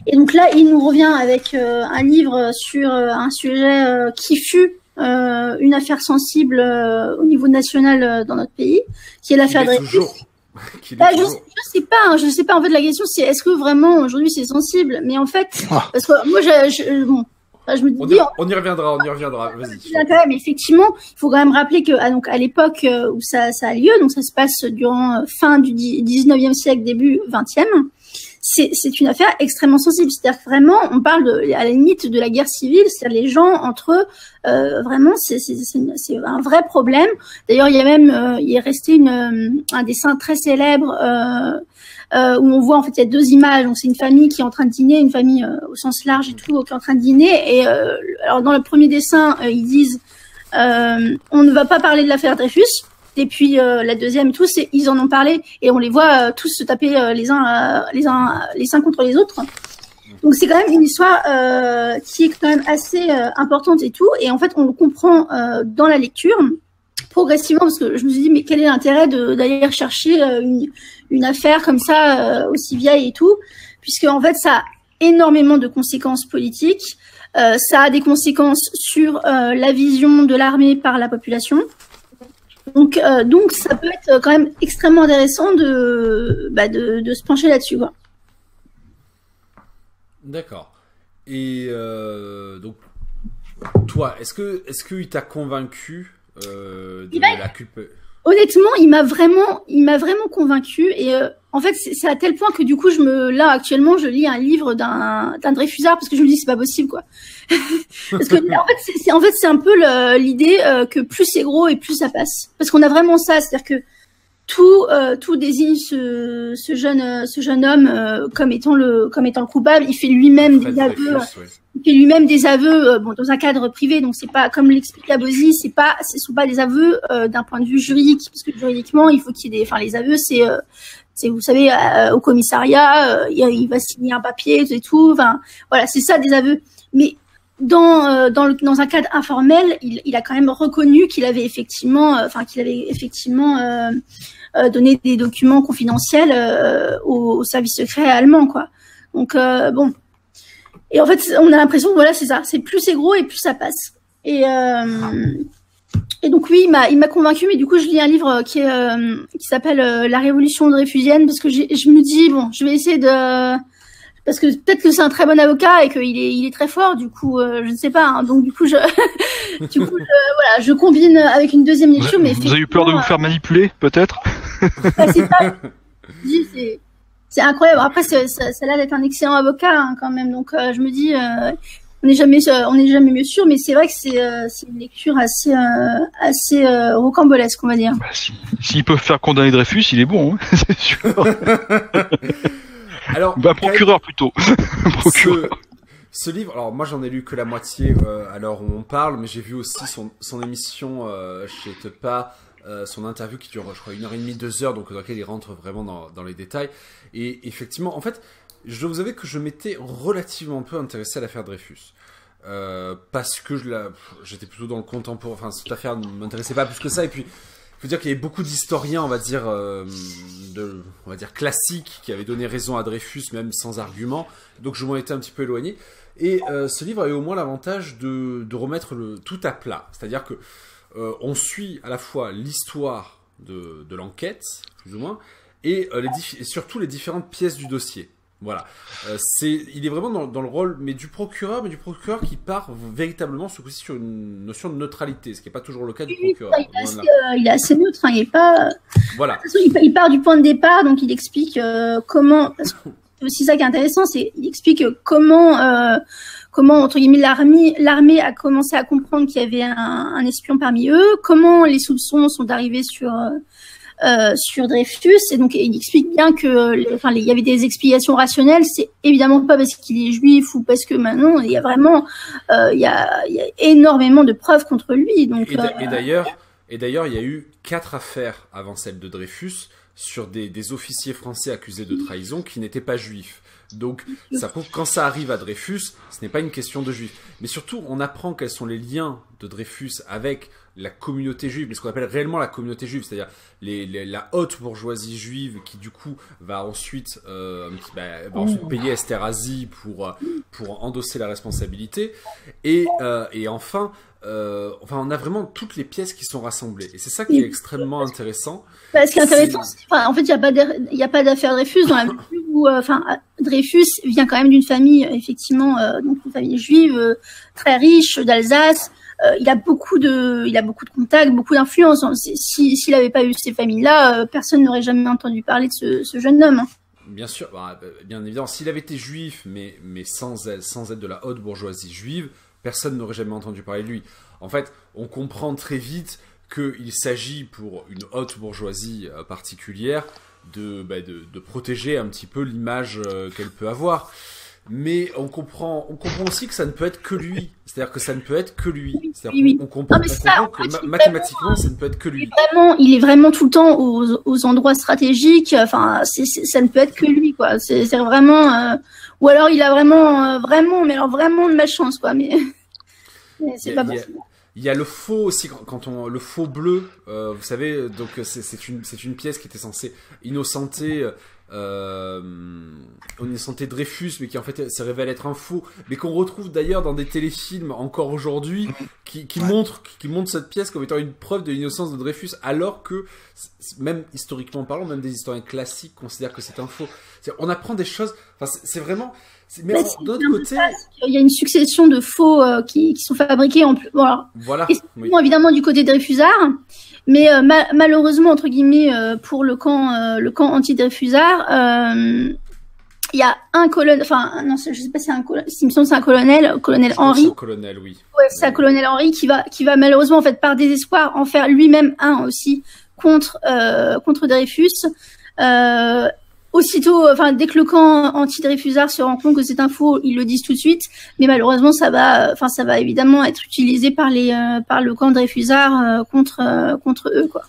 Et donc là, il nous revient avec un livre sur un sujet qui fut une affaire sensible au niveau national dans notre pays, qui est l'affaire Dreyfus. Je sais pas. En fait, la question c'est est-ce que vraiment aujourd'hui c'est sensible? Mais en fait, parce que moi, je me dis, on y reviendra. Vas-y. Quand même, effectivement, il faut quand même rappeler que donc à l'époque où ça a lieu, donc ça se passe durant fin du 19e siècle, début 20e. C'est une affaire extrêmement sensible. C'est-à-dire que vraiment, on parle à la limite de la guerre civile. C'est-à-dire les gens entre eux, vraiment, c'est un vrai problème. D'ailleurs, il y a même, il est resté un dessin très célèbre où on voit en fait il y a deux images. Donc c'est une famille qui est en train de dîner, une famille au sens large et tout qui est en train de dîner. Et alors dans le premier dessin, ils disent on ne va pas parler de l'affaire Dreyfus. Et puis la deuxième et tout, ils en ont parlé et on les voit tous se taper les uns contre les autres. Donc c'est quand même une histoire qui est quand même assez importante et tout. Et en fait, on le comprend dans la lecture progressivement parce que je me suis dit mais quel est l'intérêt d'aller chercher une affaire comme ça aussi vieille et tout, puisque en fait ça a énormément de conséquences politiques. Ça a des conséquences sur la vision de l'armée par la population. Donc ça peut être quand même extrêmement intéressant de se pencher là-dessus, quoi. D'accord. Et donc, toi, est-ce que il t'a convaincu de la culpabilité? Honnêtement, il m'a vraiment convaincu et en fait c'est à tel point que du coup là actuellement je lis un livre d'un Dreyfusard parce que je me dis c'est pas possible quoi. Parce que en fait c'est un peu l'idée que plus c'est gros et plus ça passe. Parce qu'on a vraiment ça, c'est-à-dire que tout désigne ce jeune homme comme étant le coupable. Il fait lui-même des aveux. Il fait lui-même des aveux dans un cadre privé, donc c'est pas comme l'explique Abosi, ce sont pas des aveux d'un point de vue juridique, parce que juridiquement il faut qu'il y ait les aveux c'est vous savez au commissariat il va signer un papier et tout, enfin voilà, c'est ça des aveux. Mais dans un cadre informel, il a quand même reconnu qu'il avait effectivement donné des documents confidentiels au service secret allemand, quoi. Donc bon. Et en fait, on a l'impression que voilà, c'est ça. C'est plus c'est gros et plus ça passe. Et donc oui, il m'a convaincu. Mais du coup, je lis un livre qui s'appelle La Révolution dreyfusienne parce que je me dis bon, je vais essayer parce que peut-être que c'est un très bon avocat et qu'il est très fort. Du coup, je ne sais pas. Hein, donc du coup, voilà, je combine avec une deuxième lecture. Mais vous avez eu peur de vous faire manipuler, peut-être? C'est ça. C'est incroyable. Après, ça a l'air d'être un excellent avocat hein, quand même. Donc, je me dis, on n'est jamais mieux sûr. Mais c'est vrai que c'est une lecture assez rocambolesque, on va dire. Bah, s'ils peuvent faire condamner Dreyfus, il est bon, hein, c'est sûr. Alors, procureur plutôt. Procureur. Ce livre, alors moi j'en ai lu que la moitié à l'heure où on parle, mais j'ai vu aussi son émission chez Tepa. Son interview qui dure, je crois, 1h30, 2 heures, donc dans laquelle il rentre vraiment dans les détails. Et effectivement, en fait, je dois vous avouer que je m'étais relativement peu intéressé à l'affaire Dreyfus. Parce que j'étais plutôt dans le contemporain. Enfin, cette affaire ne m'intéressait pas plus que ça. Et puis, il faut dire qu'il y avait beaucoup d'historiens, on va dire classiques, qui avaient donné raison à Dreyfus, même sans argument. Donc, je m'en étais un petit peu éloigné. Et ce livre avait au moins l'avantage de remettre tout à plat. C'est-à-dire que on suit à la fois l'histoire de l'enquête, plus ou moins, et surtout les différentes pièces du dossier. Voilà. Il est vraiment dans le rôle mais du procureur qui part véritablement ce coup-ci sur une notion de neutralité, ce qui n'est pas toujours le cas du procureur. Il est assez neutre, hein, il est pas... Voilà. De toute façon, il part du point de départ, donc il explique comment... Parce que c'est aussi ça qui est intéressant, il explique comment entre guillemets l'armée a commencé à comprendre qu'il y avait un espion parmi eux, comment les soupçons sont arrivés sur Dreyfus, et donc il explique bien que il y avait des explications rationnelles. C'est évidemment pas parce qu'il est juif ou parce que maintenant il y a vraiment il y a énormément de preuves contre lui. Donc et d'ailleurs il y a eu 4 affaires avant celle de Dreyfus sur des officiers français accusés de trahison qui n'étaient pas juifs. Donc, ça prouve que quand ça arrive à Dreyfus, ce n'est pas une question de juifs. Mais surtout, on apprend quels sont les liens de Dreyfus avec la communauté juive, mais ce qu'on appelle réellement la communauté juive, c'est-à-dire la haute bourgeoisie juive qui, du coup, va ensuite payer Esterhazy pour endosser la responsabilité. Et enfin, on a vraiment toutes les pièces qui sont rassemblées. Et c'est ça qui est extrêmement intéressant. Ce qui est intéressant, en fait, il n'y a pas d'affaire Dreyfus dans la mesure où, Dreyfus vient quand même d'une famille, effectivement, donc une famille juive très riche d'Alsace. Il a beaucoup de contacts, beaucoup d'influence. S'il n'avait pas eu ces familles-là, personne n'aurait jamais entendu parler de ce jeune homme. Hein. Bien sûr, bien évidemment, s'il avait été juif, mais sans être de la haute bourgeoisie juive, personne n'aurait jamais entendu parler de lui. En fait, on comprend très vite qu'il s'agit pour une haute bourgeoisie particulière de protéger un petit peu l'image qu'elle peut avoir. Mais on comprend aussi que ça ne peut être que lui. C'est-à-dire que ça ne peut être que lui. Oui. On comprend que mathématiquement, ça ne peut être que lui. Il est vraiment tout le temps aux endroits stratégiques. Enfin, ça ne peut être que lui, quoi. C'est vraiment... ou alors il a vraiment de malchance, quoi. Mais c'est pas possible. Il y a le faux aussi, le faux bleu, vous savez, donc c'est une pièce qui était censée innocenter Dreyfus, mais qui en fait se révèle être un faux, mais qu'on retrouve d'ailleurs dans des téléfilms encore aujourd'hui, qui montre cette pièce comme étant une preuve de l'innocence de Dreyfus, alors que même historiquement parlant, même des historiens classiques considèrent que c'est un faux. On apprend des choses. Enfin, c'est vraiment. Mais d'autre côté, il y a une succession de faux qui sont fabriqués en plus. Bon, alors, voilà. Évidemment du côté des Dreyfusards, mais malheureusement entre guillemets pour le camp anti-Dreyfusard, il y a un colonel, enfin non, je sais pas si c'est un colonel, il me semble que c'est un colonel Henry. Un colonel, oui. Ouais, c'est un colonel Henry qui va malheureusement en fait par désespoir en faire lui-même un aussi contre Dreyfus. Aussitôt, enfin dès que le camp anti-Dreyfusard se rend compte que c'est un faux, ils le disent tout de suite. Mais malheureusement, ça va évidemment être utilisé par le camp Dreyfusard contre eux, quoi.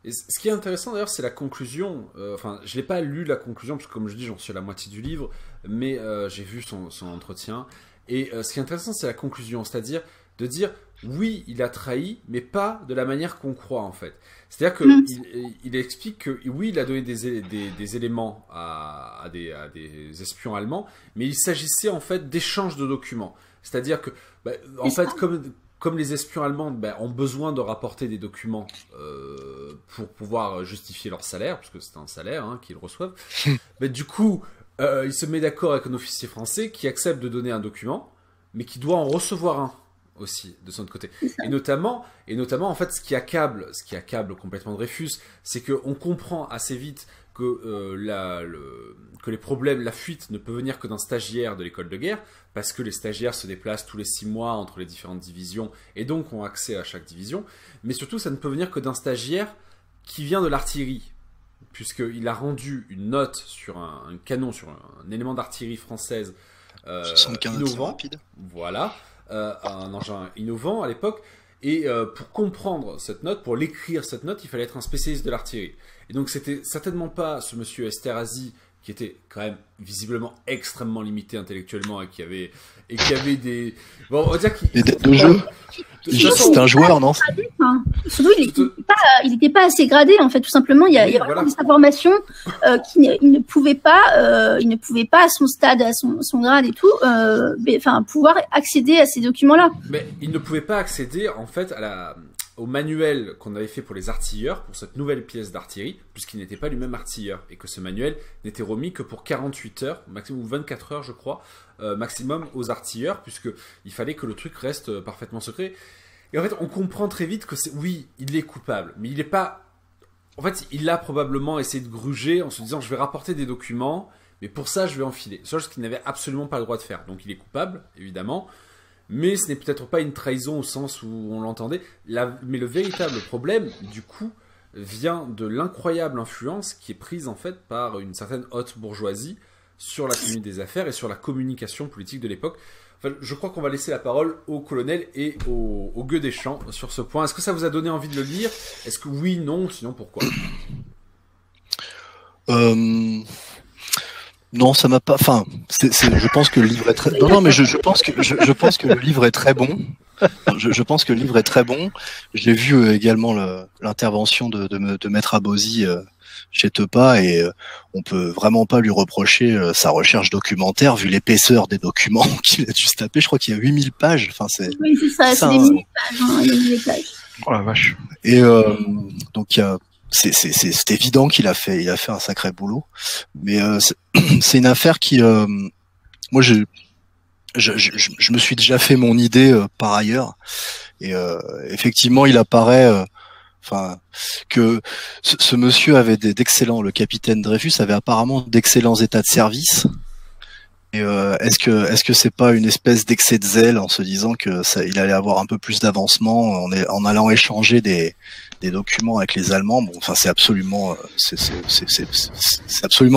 Et ce qui est intéressant d'ailleurs, c'est la conclusion. Enfin, je l'ai pas lu la conclusion parce que comme je dis, j'en suis à la moitié du livre, mais j'ai vu son entretien. Et ce qui est intéressant, c'est la conclusion, c'est-à-dire de dire oui, il a trahi, mais pas de la manière qu'on croit en fait. C'est-à-dire que il explique que oui, il a donné des éléments à des espions allemands, mais il s'agissait en fait d'échanges de documents. C'est-à-dire que en fait, comme les espions allemands ont besoin de rapporter des documents pour pouvoir justifier leur salaire, parce que c'est un salaire qu'ils reçoivent, du coup, il se met d'accord avec un officier français qui accepte de donner un document, mais qui doit en recevoir un aussi de son côté. Et notamment en fait, ce qui accable complètement Dreyfus, c'est qu'on comprend assez vite que les problèmes, la fuite ne peut venir que d'un stagiaire de l'école de guerre, parce que les stagiaires se déplacent tous les 6 mois entre les différentes divisions et donc ont accès à chaque division. Mais surtout, ça ne peut venir que d'un stagiaire qui vient de l'artillerie, puisqu'il a rendu une note sur un canon, sur un élément d'artillerie française 75 innovant. rapide. Voilà, un engin innovant à l'époque. Et pour comprendre cette note, pour l'écrire cette note, il fallait être un spécialiste de l'artillerie. Et donc c'était certainement pas ce monsieur Esterhazy, qui était quand même visiblement extrêmement limité intellectuellement et qui avait des... Bon, on va dire qu'il... Des dettes de jeu. C'est un joueur, non? Surtout, il n'était pas assez gradé, en fait, tout simplement. Il y a vraiment des informations qu'il ne pouvait pas, à son stade, à son grade et tout, pouvoir accéder à ces documents-là. Mais il ne pouvait pas accéder, en fait, au manuel qu'on avait fait pour les artilleurs, pour cette nouvelle pièce d'artillerie, puisqu'il n'était pas lui-même artilleur, et que ce manuel n'était remis que pour 48 heures, maximum 24 heures, je crois, maximum aux artilleurs, puisqu'il fallait que le truc reste parfaitement secret. Et en fait, on comprend très vite que oui, il est coupable, mais il n'est pas... En fait, il a probablement essayé de gruger en se disant « je vais rapporter des documents, mais pour ça, je vais enfiler ». Chose qu'il n'avait absolument pas le droit de faire. Donc il est coupable, évidemment, mais ce n'est peut-être pas une trahison au sens où on l'entendait. Mais le véritable problème, du coup, vient de l'incroyable influence qui est prise en fait par une certaine haute bourgeoisie sur la tenue des affaires et sur la communication politique de l'époque. Enfin, je crois qu'on va laisser la parole au colonel et au gueux des champs sur ce point. Est-ce que ça vous a donné envie de le lire? Est-ce que oui, non, sinon pourquoi? Non, ça m'a pas. Enfin, je pense que le livre est très. Non, mais je pense que le livre est très bon. Je pense que le livre est très bon. J'ai vu également l'intervention de Maître Abosi chez Tepa et on peut vraiment pas lui reprocher sa recherche documentaire vu l'épaisseur des documents qu'il a dû se taper. Je crois qu'il y a 8000 pages. Enfin, oui, c'est ça, c'est des 1000 pages. Il y a 1000 pages. Oh la vache. Et donc c'est évident qu'il a fait un sacré boulot, mais c'est une affaire qui moi je me suis déjà fait mon idée par ailleurs et effectivement il apparaît que ce monsieur avait d'excellents, le capitaine Dreyfus avait apparemment d'excellents états de service. Et est-ce que c'est pas une espèce d'excès de zèle en se disant que il allait avoir un peu plus d'avancement en allant échanger des documents avec les Allemands? Bon, enfin c'est absolument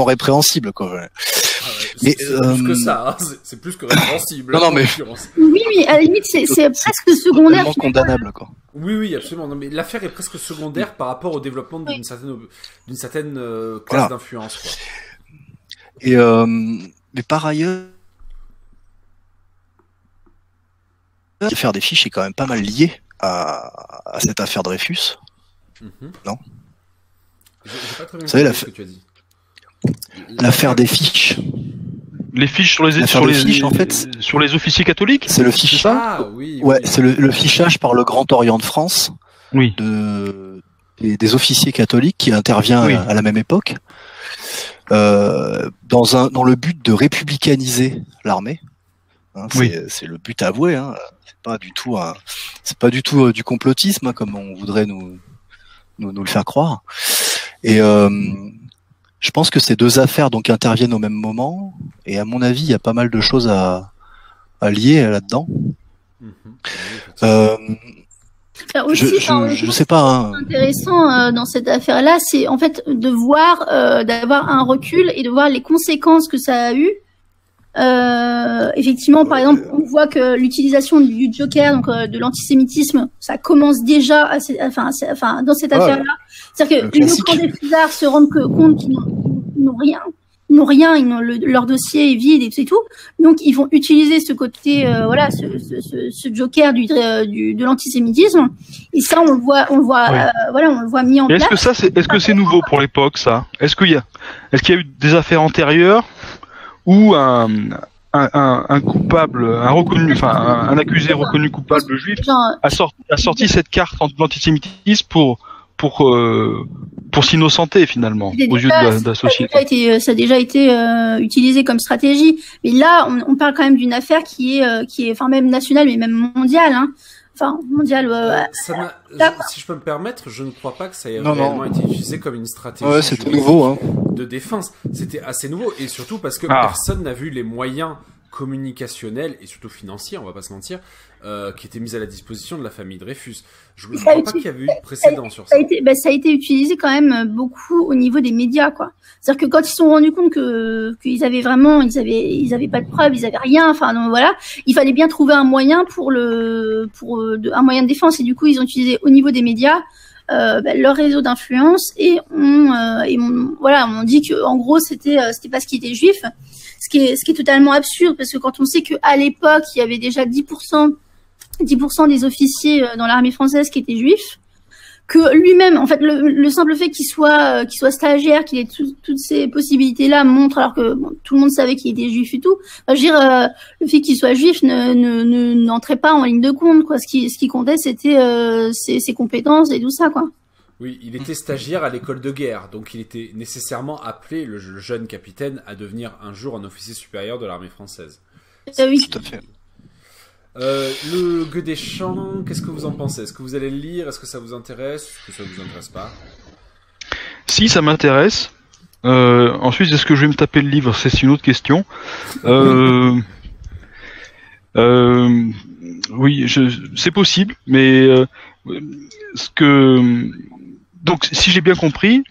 répréhensible quoi. Mais c'est plus que ça, hein. C'est plus que répréhensible. Non mais oui, à la limite c'est presque secondaire. Condamnable quoi. Oui, absolument. Non mais l'affaire est presque secondaire par rapport au développement d'une certaine classe d'influence quoi. Et mais par ailleurs, faire des fiches est quand même pas mal lié à cette affaire Dreyfus. Non? J'ai pas très bien compris ce que tu as dit. L'affaire des fiches. Les fiches sur les L'affaire de fiches, en fait, sur les officiers catholiques. c'est le C'est fiche. ça Ah oui. Ouais, oui. c'est le fichage par le Grand Orient de France Oui. des officiers catholiques qui intervient Oui. à la même époque, dans le but de républicaniser l'armée. Hein, Oui. c'est le but avoué. Hein. C'est pas du tout du complotisme, hein, comme on voudrait nous le faire croire. Et je pense que ces deux affaires donc interviennent au même moment. Et à mon avis, il y a pas mal de choses à lier là-dedans. Mhm. Oui, Là aussi, Je sais pas. Hein. intéressant dans cette affaire-là, c'est en fait de voir, d'avoir un recul et de voir les conséquences que ça a eu. Effectivement, par exemple, on voit que l'utilisation du Joker, donc de l'antisémitisme, ça commence déjà, dans cette affaire-là. C'est-à-dire que le camp des fusards se rendent compte qu'ils n'ont rien. Leur dossier est vide et tout. Donc ils vont utiliser ce côté, ce Joker de l'antisémitisme. Et ça, on le voit, Oui. on le voit mis en place. Est-ce que c'est nouveau pour l'époque, ça? Est-ce qu'il y a eu des affaires antérieures où un coupable, un accusé reconnu coupable juif a sorti cette carte d'antisémitisme pour s'innocenter finalement aux yeux de la société. Ça a déjà été utilisé comme stratégie. Mais là, on parle quand même d'une affaire qui est, enfin même nationale, mais même mondiale. Hein. Enfin, mondiale. Si je peux me permettre, je ne crois pas que ça ait réellement été utilisé comme une stratégie c'était nouveau, hein. de défense. C'était assez nouveau, et surtout parce que personne n'a vu les moyens communicationnels et surtout financiers, on va pas se mentir, qui étaient mis à la disposition de la famille Dreyfus. Je ne crois pas qu'il y avait eu de précédent sur ça. Ça a été utilisé quand même beaucoup au niveau des médias, quoi. C'est-à-dire que quand ils se sont rendus compte qu'ils avaient vraiment, ils avaient pas de preuves, ils avaient rien. Enfin, donc voilà, il fallait bien trouver un moyen un moyen de défense. Et du coup, ils ont utilisé au niveau des médias leur réseau d'influence et on dit que en gros c'était parce qu'ils étaient juifs. Ce qui est totalement absurde parce que quand on sait que à l'époque il y avait déjà 10% des officiers dans l'armée française qui étaient juifs, que lui-même, en fait, le simple fait qu'il soit stagiaire, qu'il ait toutes ces possibilités-là montre, alors que tout le monde savait qu'il était juif et tout. Enfin, je veux dire, le fait qu'il soit juif n'entrait pas en ligne de compte, quoi. Ce qui comptait, c'était ses compétences et tout ça, quoi. Oui, il était stagiaire à l'école de guerre, donc il était nécessairement appelé, le jeune capitaine, à devenir un jour un officier supérieur de l'armée française. Oui. Tout à fait. Le Gueux des Champs, qu'est-ce que vous en pensez? Est-ce que vous allez le lire? Est-ce que ça vous intéresse? Est-ce que ça vous intéresse pas? Si, ça m'intéresse. Ensuite, est-ce que je vais me taper le livre? C'est une autre question. Oui, c'est possible, mais donc, si j'ai bien compris,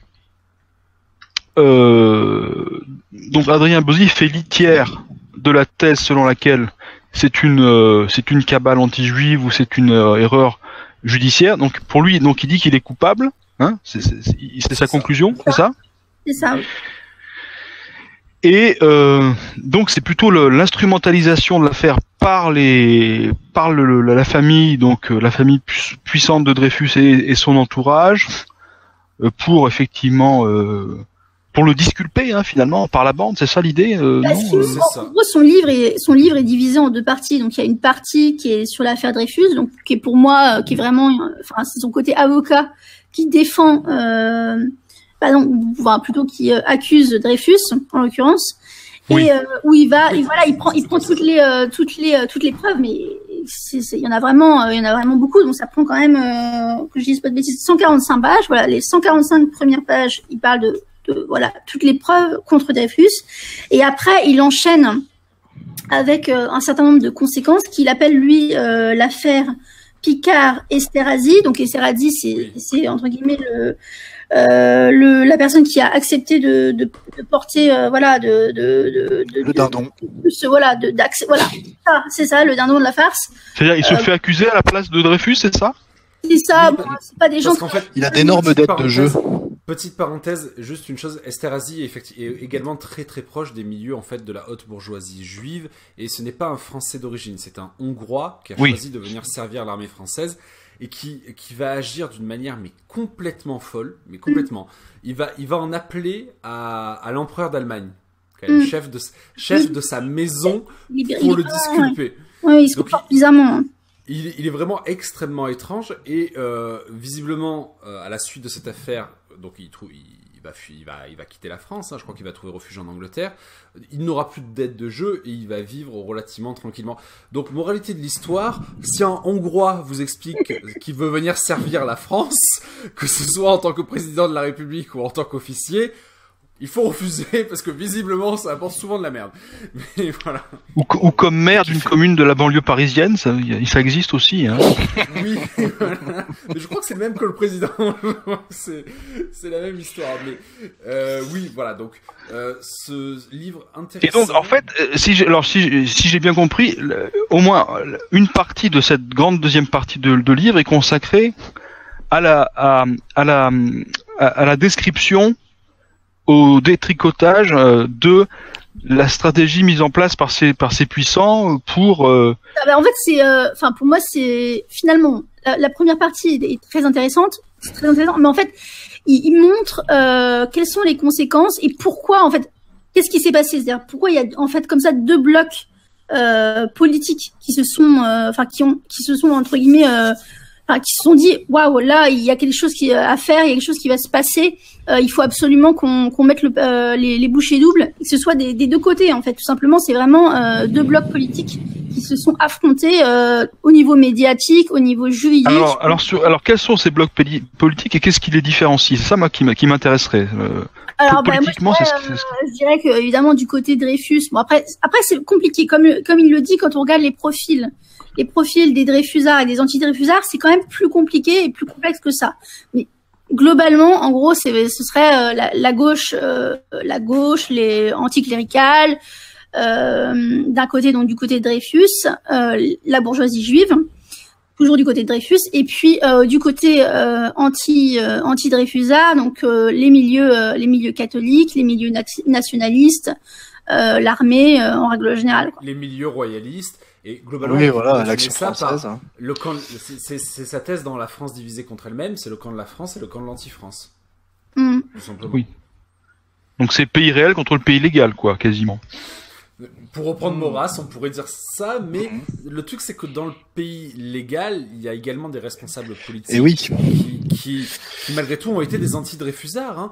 donc Adrien Bauzy fait litière de la thèse selon laquelle c'est une cabale anti-juive ou c'est une erreur judiciaire. Donc pour lui, donc il dit qu'il est coupable. Hein, c'est sa conclusion, c'est ça? C'est ça. Oui. Et donc c'est plutôt l'instrumentalisation de l'affaire par la famille, donc la famille puissante de Dreyfus et son entourage, pour effectivement pour le disculper, hein, finalement par la bande, c'est ça l'idée? En gros, son livre est divisé en deux parties. Donc il y a une partie qui est sur l'affaire Dreyfus, donc qui est pour moi qui est vraiment, c'est son côté avocat qui défend. Plutôt qui accuse Dreyfus en l'occurrence, oui. Et où il prend toutes les preuves, mais il y en a vraiment beaucoup, donc ça prend quand même que je dise pas de bêtises 145 pages. Voilà, les 145 premières pages, il parle de toutes les preuves contre Dreyfus, et après il enchaîne avec un certain nombre de conséquences qu'il appelle lui l'affaire Picard-Esterhazy. Donc Esterhazy, c'est entre guillemets la personne qui a accepté de porter le dindon. C'est ça, le dindon de la farce. C'est-à-dire il se fait accuser à la place de Dreyfus, c'est ça? C'est ça. C'est pas des gens. Qu'en fait, il a d'énormes dettes de jeu. Petite parenthèse, juste une chose, Esterhazy est également très très proche des milieux en fait de la haute bourgeoisie juive, et ce n'est pas un Français d'origine, c'est un Hongrois qui a choisi de venir servir l'armée française et qui va agir d'une manière mais complètement folle, mais complètement. Il va en appeler à l'empereur d'Allemagne, quand même, chef de sa maison pour le disculper. Oui, il se comporte bizarrement. Il est vraiment extrêmement étrange et visiblement à la suite de cette affaire, donc il va quitter la France. Hein, je crois qu'il va trouver refuge en Angleterre. Il n'aura plus de dette de jeu et il va vivre relativement tranquillement. Donc moralité de l'histoire, si un Hongrois vous explique qu'il veut venir servir la France, que ce soit en tant que président de la République ou en tant qu'officier, il faut refuser parce que visiblement ça apporte souvent de la merde. Mais voilà. Ou comme maire d'une commune de la banlieue parisienne, ça existe aussi. Hein. Oui, voilà. Mais je crois que c'est le même que le président. c'est la même histoire. Mais oui, voilà. Donc ce livre intéressant. Et donc en fait, si j'ai bien compris, au moins une partie de cette grande deuxième partie de livre est consacrée à la description, au détricotage de la stratégie mise en place par ces puissants pour. En fait, c'est, pour moi, c'est finalement la première partie est très intéressante, mais en fait, il montre quelles sont les conséquences et pourquoi, en fait, qu'est-ce qui s'est passé, c'est-à-dire pourquoi il y a en fait comme ça deux blocs politiques qui se sont, qui se sont entre guillemets qui se sont dit waouh, là il y a quelque chose à faire, il y a quelque chose qui va se passer, il faut absolument qu'on mette les bouchées doubles, que ce soit des deux côtés en fait, tout simplement. C'est vraiment deux blocs politiques qui se sont affrontés au niveau médiatique, au niveau juridique. Alors quels sont ces blocs politiques et qu'est-ce qui les différencie? C'est ça moi qui m'intéresserait. Politiquement, moi, je dirais que évidemment du côté de Dreyfus, bon après c'est compliqué, comme il le dit, quand on regarde les profils des Dreyfusards et des anti-Dreyfusards, c'est quand même plus compliqué et plus complexe que ça. Mais globalement, en gros, ce serait la gauche, les anticléricales, d'un côté, donc du côté de Dreyfus, la bourgeoisie juive, toujours du côté de Dreyfus, et puis du côté anti-Dreyfusard, donc les milieux catholiques, les milieux nationalistes, l'armée en règle générale, quoi. Les milieux royalistes. Et globalement, oui, voilà, l'action française. C'est sa thèse dans La France divisée contre elle-même, c'est le camp de la France et le camp de l'anti-France. Tout simplement. Oui. Donc c'est pays réel contre le pays légal, quoi, quasiment. Pour reprendre Maurras, on pourrait dire ça, mais le truc c'est que dans le pays légal, il y a également des responsables politiques qui malgré tout ont été des anti-Dreyfusards. Hein.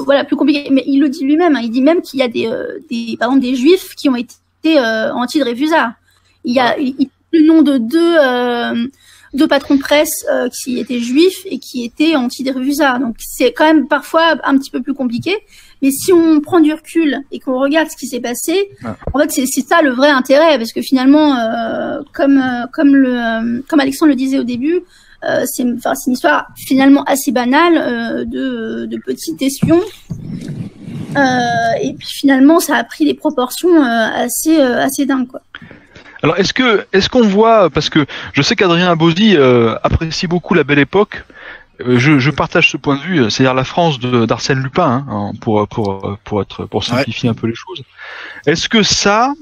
Voilà, plus compliqué. Mais il le dit lui-même. Hein, il dit même qu'il y a par exemple des juifs qui ont été anti-Dreyfusards. Il le nom de deux patrons de presse qui étaient juifs et qui étaient anti-Dreyfusards. Donc c'est quand même parfois un petit peu plus compliqué. Mais si on prend du recul et qu'on regarde ce qui s'est passé, en fait c'est ça le vrai intérêt, parce que finalement, comme Alexandre le disait au début, c'est une histoire finalement assez banale de petits espions. Et puis finalement, ça a pris des proportions assez dingues, quoi. Alors est-ce qu'on voit, parce que je sais qu'Adrien Abosi apprécie beaucoup La Belle Époque. Je partage ce point de vue, c'est-à-dire la France d'Arsène Lupin, hein, pour simplifier un peu les choses. Est-ce que ça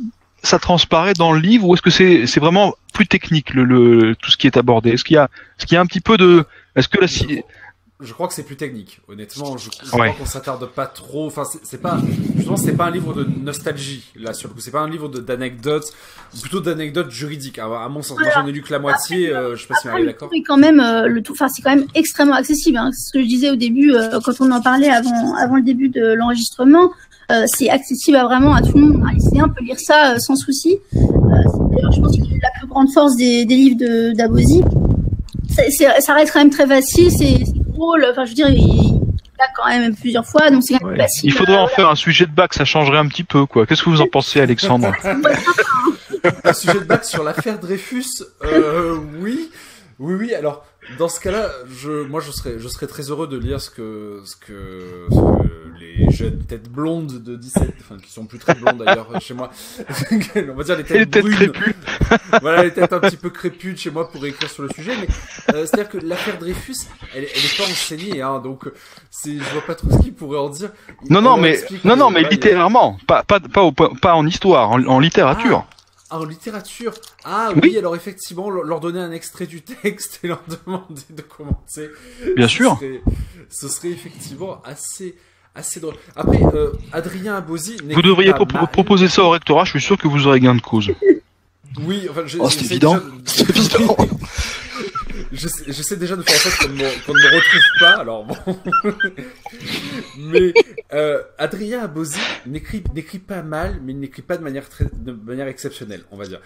transparaît dans le livre, ou est-ce que c'est vraiment plus technique tout ce qui est abordé? Est-ce qu'il y a un petit peu de, est-ce que je crois que c'est plus technique, honnêtement. Je crois qu'on s'attarde pas trop. Enfin, c'est pas un livre de nostalgie là sur le coup. C'est pas un livre d'anecdotes, plutôt d'anecdotes juridiques. À mon sens, moi j'en ai lu que la moitié. Je sais pas si on est d'accord. Quand même c'est quand même extrêmement accessible. Hein. Ce que je disais au début, quand on en parlait avant le début de l'enregistrement, c'est accessible vraiment à tout le monde. Un lycéen peut lire ça sans souci. D'ailleurs, je pense que la plus grande force des livres d'Abosi. Ça reste quand même très facile, c'est drôle. Enfin, je veux dire, il l'a quand même plusieurs fois, donc c'est quand même facile. Il faudrait en faire un sujet de bac, ça changerait un petit peu, quoi. Qu'est-ce que vous en pensez, Alexandre? Un sujet de bac sur l'affaire Dreyfus, oui. Alors, dans ce cas-là, je serais très heureux de lire ce que les jeunes têtes blondes de 17, qui sont plus très blondes d'ailleurs chez moi, on va dire les têtes brunes, crépues. Voilà, les têtes un petit peu crépues de chez moi pour écrire sur le sujet, mais c'est-à-dire que l'affaire Dreyfus, elle est pas enseignée, hein, donc je vois pas trop ce qu'il pourrait en dire. Non, mais littérairement, pas en histoire, en littérature. En littérature. Oui, alors effectivement, leur donner un extrait du texte et leur demander de commenter. Bien sûr. Ce serait effectivement assez drôle. Après, Adrien Abosi... Vous devriez proposer ça au rectorat, je suis sûr que vous aurez gain de cause. Oui, enfin, c'est évident. C'est évident. J'essaie déjà de faire en sorte qu'on ne me retrouve pas, alors bon. Mais Adrien Abosi n'écrit pas mal, mais il n'écrit pas de manière exceptionnelle, on va dire.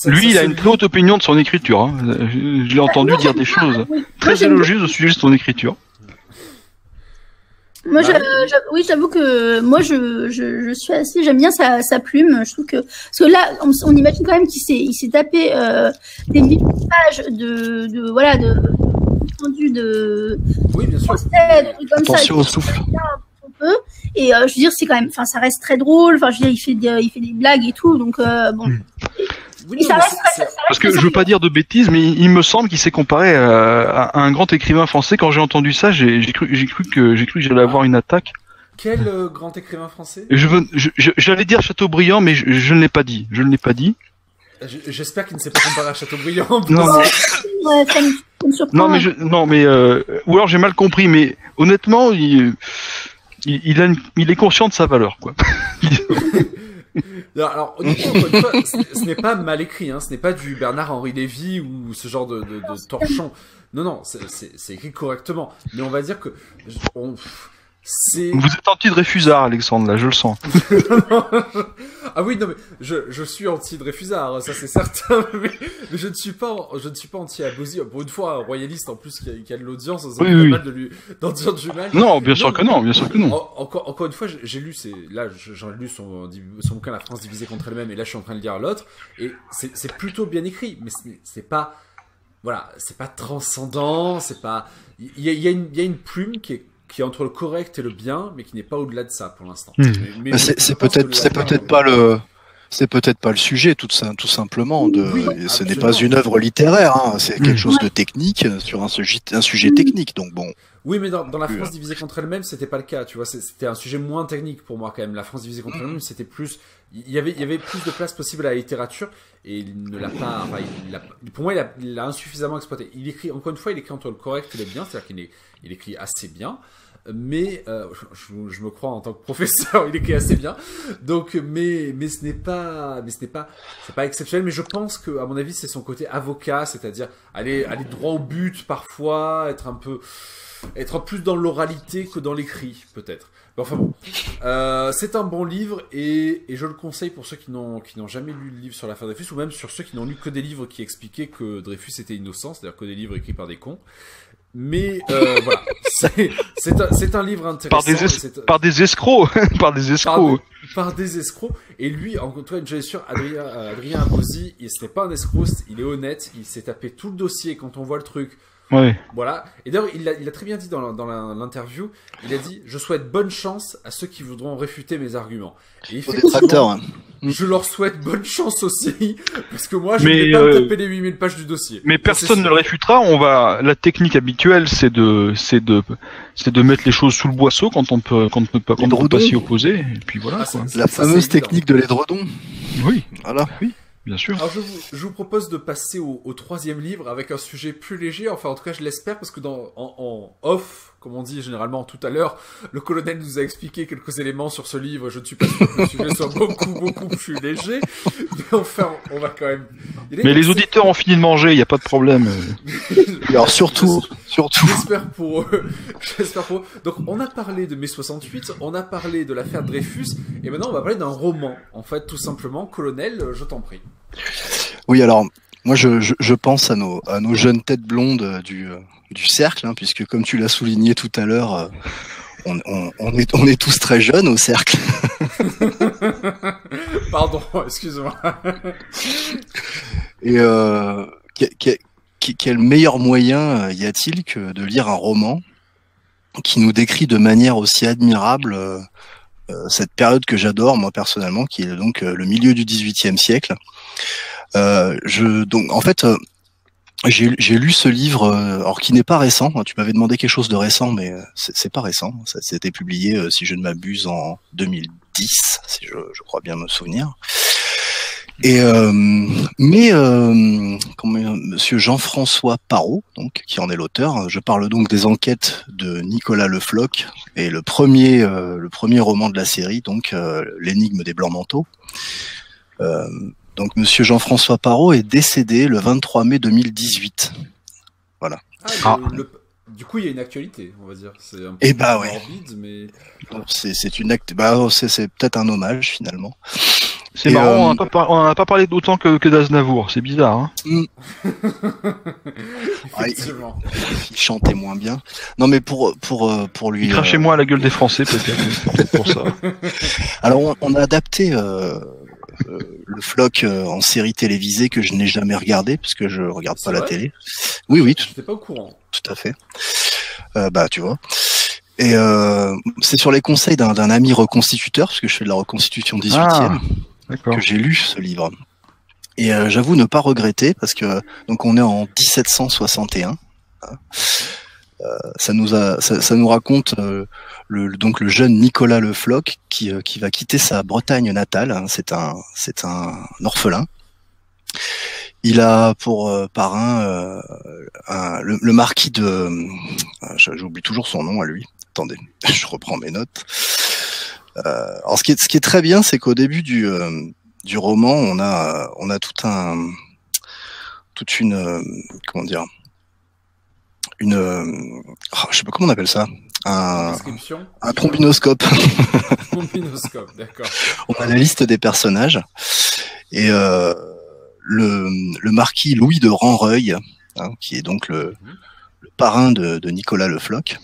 Lui, il a une très haute opinion de son écriture. Hein. Je l'ai entendu dire des choses très élogieuses au sujet de son écriture. Moi, oui, j'avoue que moi, je suis assez, j'aime bien sa plume. Je trouve que, parce que là, on imagine quand même il s'est tapé des milliers de pages de rendu de. Oui, bien sûr. Procès, de trucs comme Attention ça, au souffle. Et je veux dire, c'est quand même, enfin, ça reste très drôle. Enfin, je veux dire, il fait des blagues et tout, donc bon. Oui, Et ça reste Parce que je veux pas dire de bêtises, mais il me semble qu'il s'est comparé à un grand écrivain français. Quand j'ai entendu ça, j'ai cru que j'allais avoir une attaque. Quel grand écrivain français? J'allais dire Chateaubriand, mais je ne l'ai pas dit. Je ne l'ai pas dit. J'espère qu'il ne s'est pas comparé à Chateaubriand. Non, mais ou alors j'ai mal compris, mais honnêtement, il est conscient de sa valeur, quoi. Alors, encore une fois, ce n'est pas mal écrit, hein. Ce n'est pas du Bernard-Henri Lévy ou ce genre de torchon. Non, c'est écrit correctement. Mais on va dire que Vous êtes anti-Dreyfusard, Alexandre, là, je le sens. Ah oui, non mais je suis anti-Dreyfusard, ça c'est certain. Mais je ne suis pas anti-Abosi. Pour une fois, un royaliste en plus qui a de l'audience, ça serait mal d'en dire du mal. Non, bien sûr que non. Encore une fois, j'ai lu j'en ai lu son bouquin La France divisée contre elle-même, et là je suis en train de lire l'autre, et c'est plutôt bien écrit, mais c'est pas, voilà, c'est pas transcendant, c'est pas, il y a une plume qui est entre le correct et le bien, mais qui n'est pas au-delà de ça pour l'instant. Mais c'est peut-être pas le sujet, tout simplement. Ce n'est pas une œuvre littéraire, hein, c'est quelque chose de technique sur un sujet technique. Donc bon. Oui, mais dans La France divisée contre elle-même, c'était pas le cas. Tu vois, c'était un sujet moins technique pour moi quand même. La France divisée contre elle-même, c'était plus. Il y avait plus de place possible à la littérature, et il ne l'a pas. Enfin, pour moi, il l'a insuffisamment exploité. Il écrit entre le correct et le bien, c'est-à-dire qu'il écrit assez bien. Mais je me crois en tant que professeur, il écrit assez bien. Donc, mais ce n'est pas exceptionnel. Mais je pense que, à mon avis, c'est son côté avocat, c'est-à-dire aller droit au but parfois, être plus dans l'oralité que dans l'écrit, peut-être. Mais enfin bon, c'est un bon livre, et je le conseille pour ceux qui n'ont jamais lu le livre sur l'affaire Dreyfus, ou même sur ceux qui n'ont lu que des livres qui expliquaient que Dreyfus était innocent, c'est-à-dire que des livres écrits par des cons. Mais voilà, c'est un livre intéressant. Par des escrocs, par des escrocs. Et lui, en tout cas, je suis sûr, Adrien Abosi, ce n'est pas un escroc, il est honnête, il s'est tapé tout le dossier quand on voit le truc. Ouais. Voilà. Et d'ailleurs, il a très bien dit dans l'interview, il a dit: je souhaite bonne chance à ceux qui voudront réfuter mes arguments. Et effectivement, je leur souhaite bonne chance aussi, parce que moi, je ne vais pas me taper les 8000 pages du dossier. Mais personne ne le réfutera. La technique habituelle, c'est de mettre les choses sous le boisseau quand on peut pas s'y opposer. Et puis voilà. La fameuse technique de l'édredon. Oui. Voilà. Oui. Bien sûr. Alors je vous propose de passer au troisième livre avec un sujet plus léger, enfin en tout cas je l'espère, parce que en off, comme on dit généralement tout à l'heure, le colonel nous a expliqué quelques éléments sur ce livre, je ne suis pas sûr que le sujet soit beaucoup plus léger, mais enfin on va quand même... Mais les auditeurs ont fini de manger, il n'y a pas de problème. Alors surtout. J'espère pour eux. Donc on a parlé de mai 68, on a parlé de l'affaire Dreyfus, et maintenant on va parler d'un roman, en fait, tout simplement. Colonel, je t'en prie. Oui, alors moi je pense à nos jeunes têtes blondes du cercle, hein, puisque comme tu l'as souligné tout à l'heure, on est tous très jeunes au cercle. Pardon, excuse-moi. Et quel meilleur moyen y a-t-il que de lire un roman qui nous décrit de manière aussi admirable cette période que j'adore moi personnellement, qui est donc le milieu du XVIIIe siècle. Donc en fait, j'ai lu ce livre, alors qui n'est pas récent. Tu m'avais demandé quelque chose de récent, mais c'est pas récent. Ça a été publié, si je ne m'abuse, en 2010, si je crois bien me souvenir. Et Monsieur Jean-François Parrot, donc qui en est l'auteur, je parle donc des enquêtes de Nicolas Le Floch et le premier roman de la série, donc l'énigme des blancs manteaux. Donc Monsieur Jean-François Parrot est décédé le 23 mai 2018. Voilà. Du coup, il y a une actualité, on va dire. C'est un peu morbide, mais c'est peut-être un hommage finalement. C'est marrant, on n'a pas parlé d'autant que d'Aznavour, c'est bizarre. Hein. Effectivement. Il chantait moins bien. Non, mais pour lui. Il crachait moins à la gueule des Français, peut-être pour ça. Alors, on a adapté Le Floch en série télévisée que je n'ai jamais regardé parce que je regarde pas la télé. Oui. J'étais pas au courant. Tout à fait. Tu vois. Et c'est sur les conseils d'un ami reconstituteur, parce que je fais de la reconstitution 18e, que j'ai lu ce livre. Et j'avoue ne pas regretter, parce que donc on est en 1761. Ça nous raconte donc le jeune Nicolas Le Floch qui va quitter sa Bretagne natale. Hein, c'est un orphelin. Il a pour parrain le marquis de... J'oublie toujours son nom à lui. Attendez, je reprends mes notes. Alors ce qui est très bien, c'est qu'au début du roman, on a toute une comment dire, je sais pas comment on appelle ça. Un trombinoscope. Trombinoscope, d'accord. On a la liste des personnages et le marquis Louis de Ranreuil, hein, qui est donc le parrain de Nicolas Le Floch.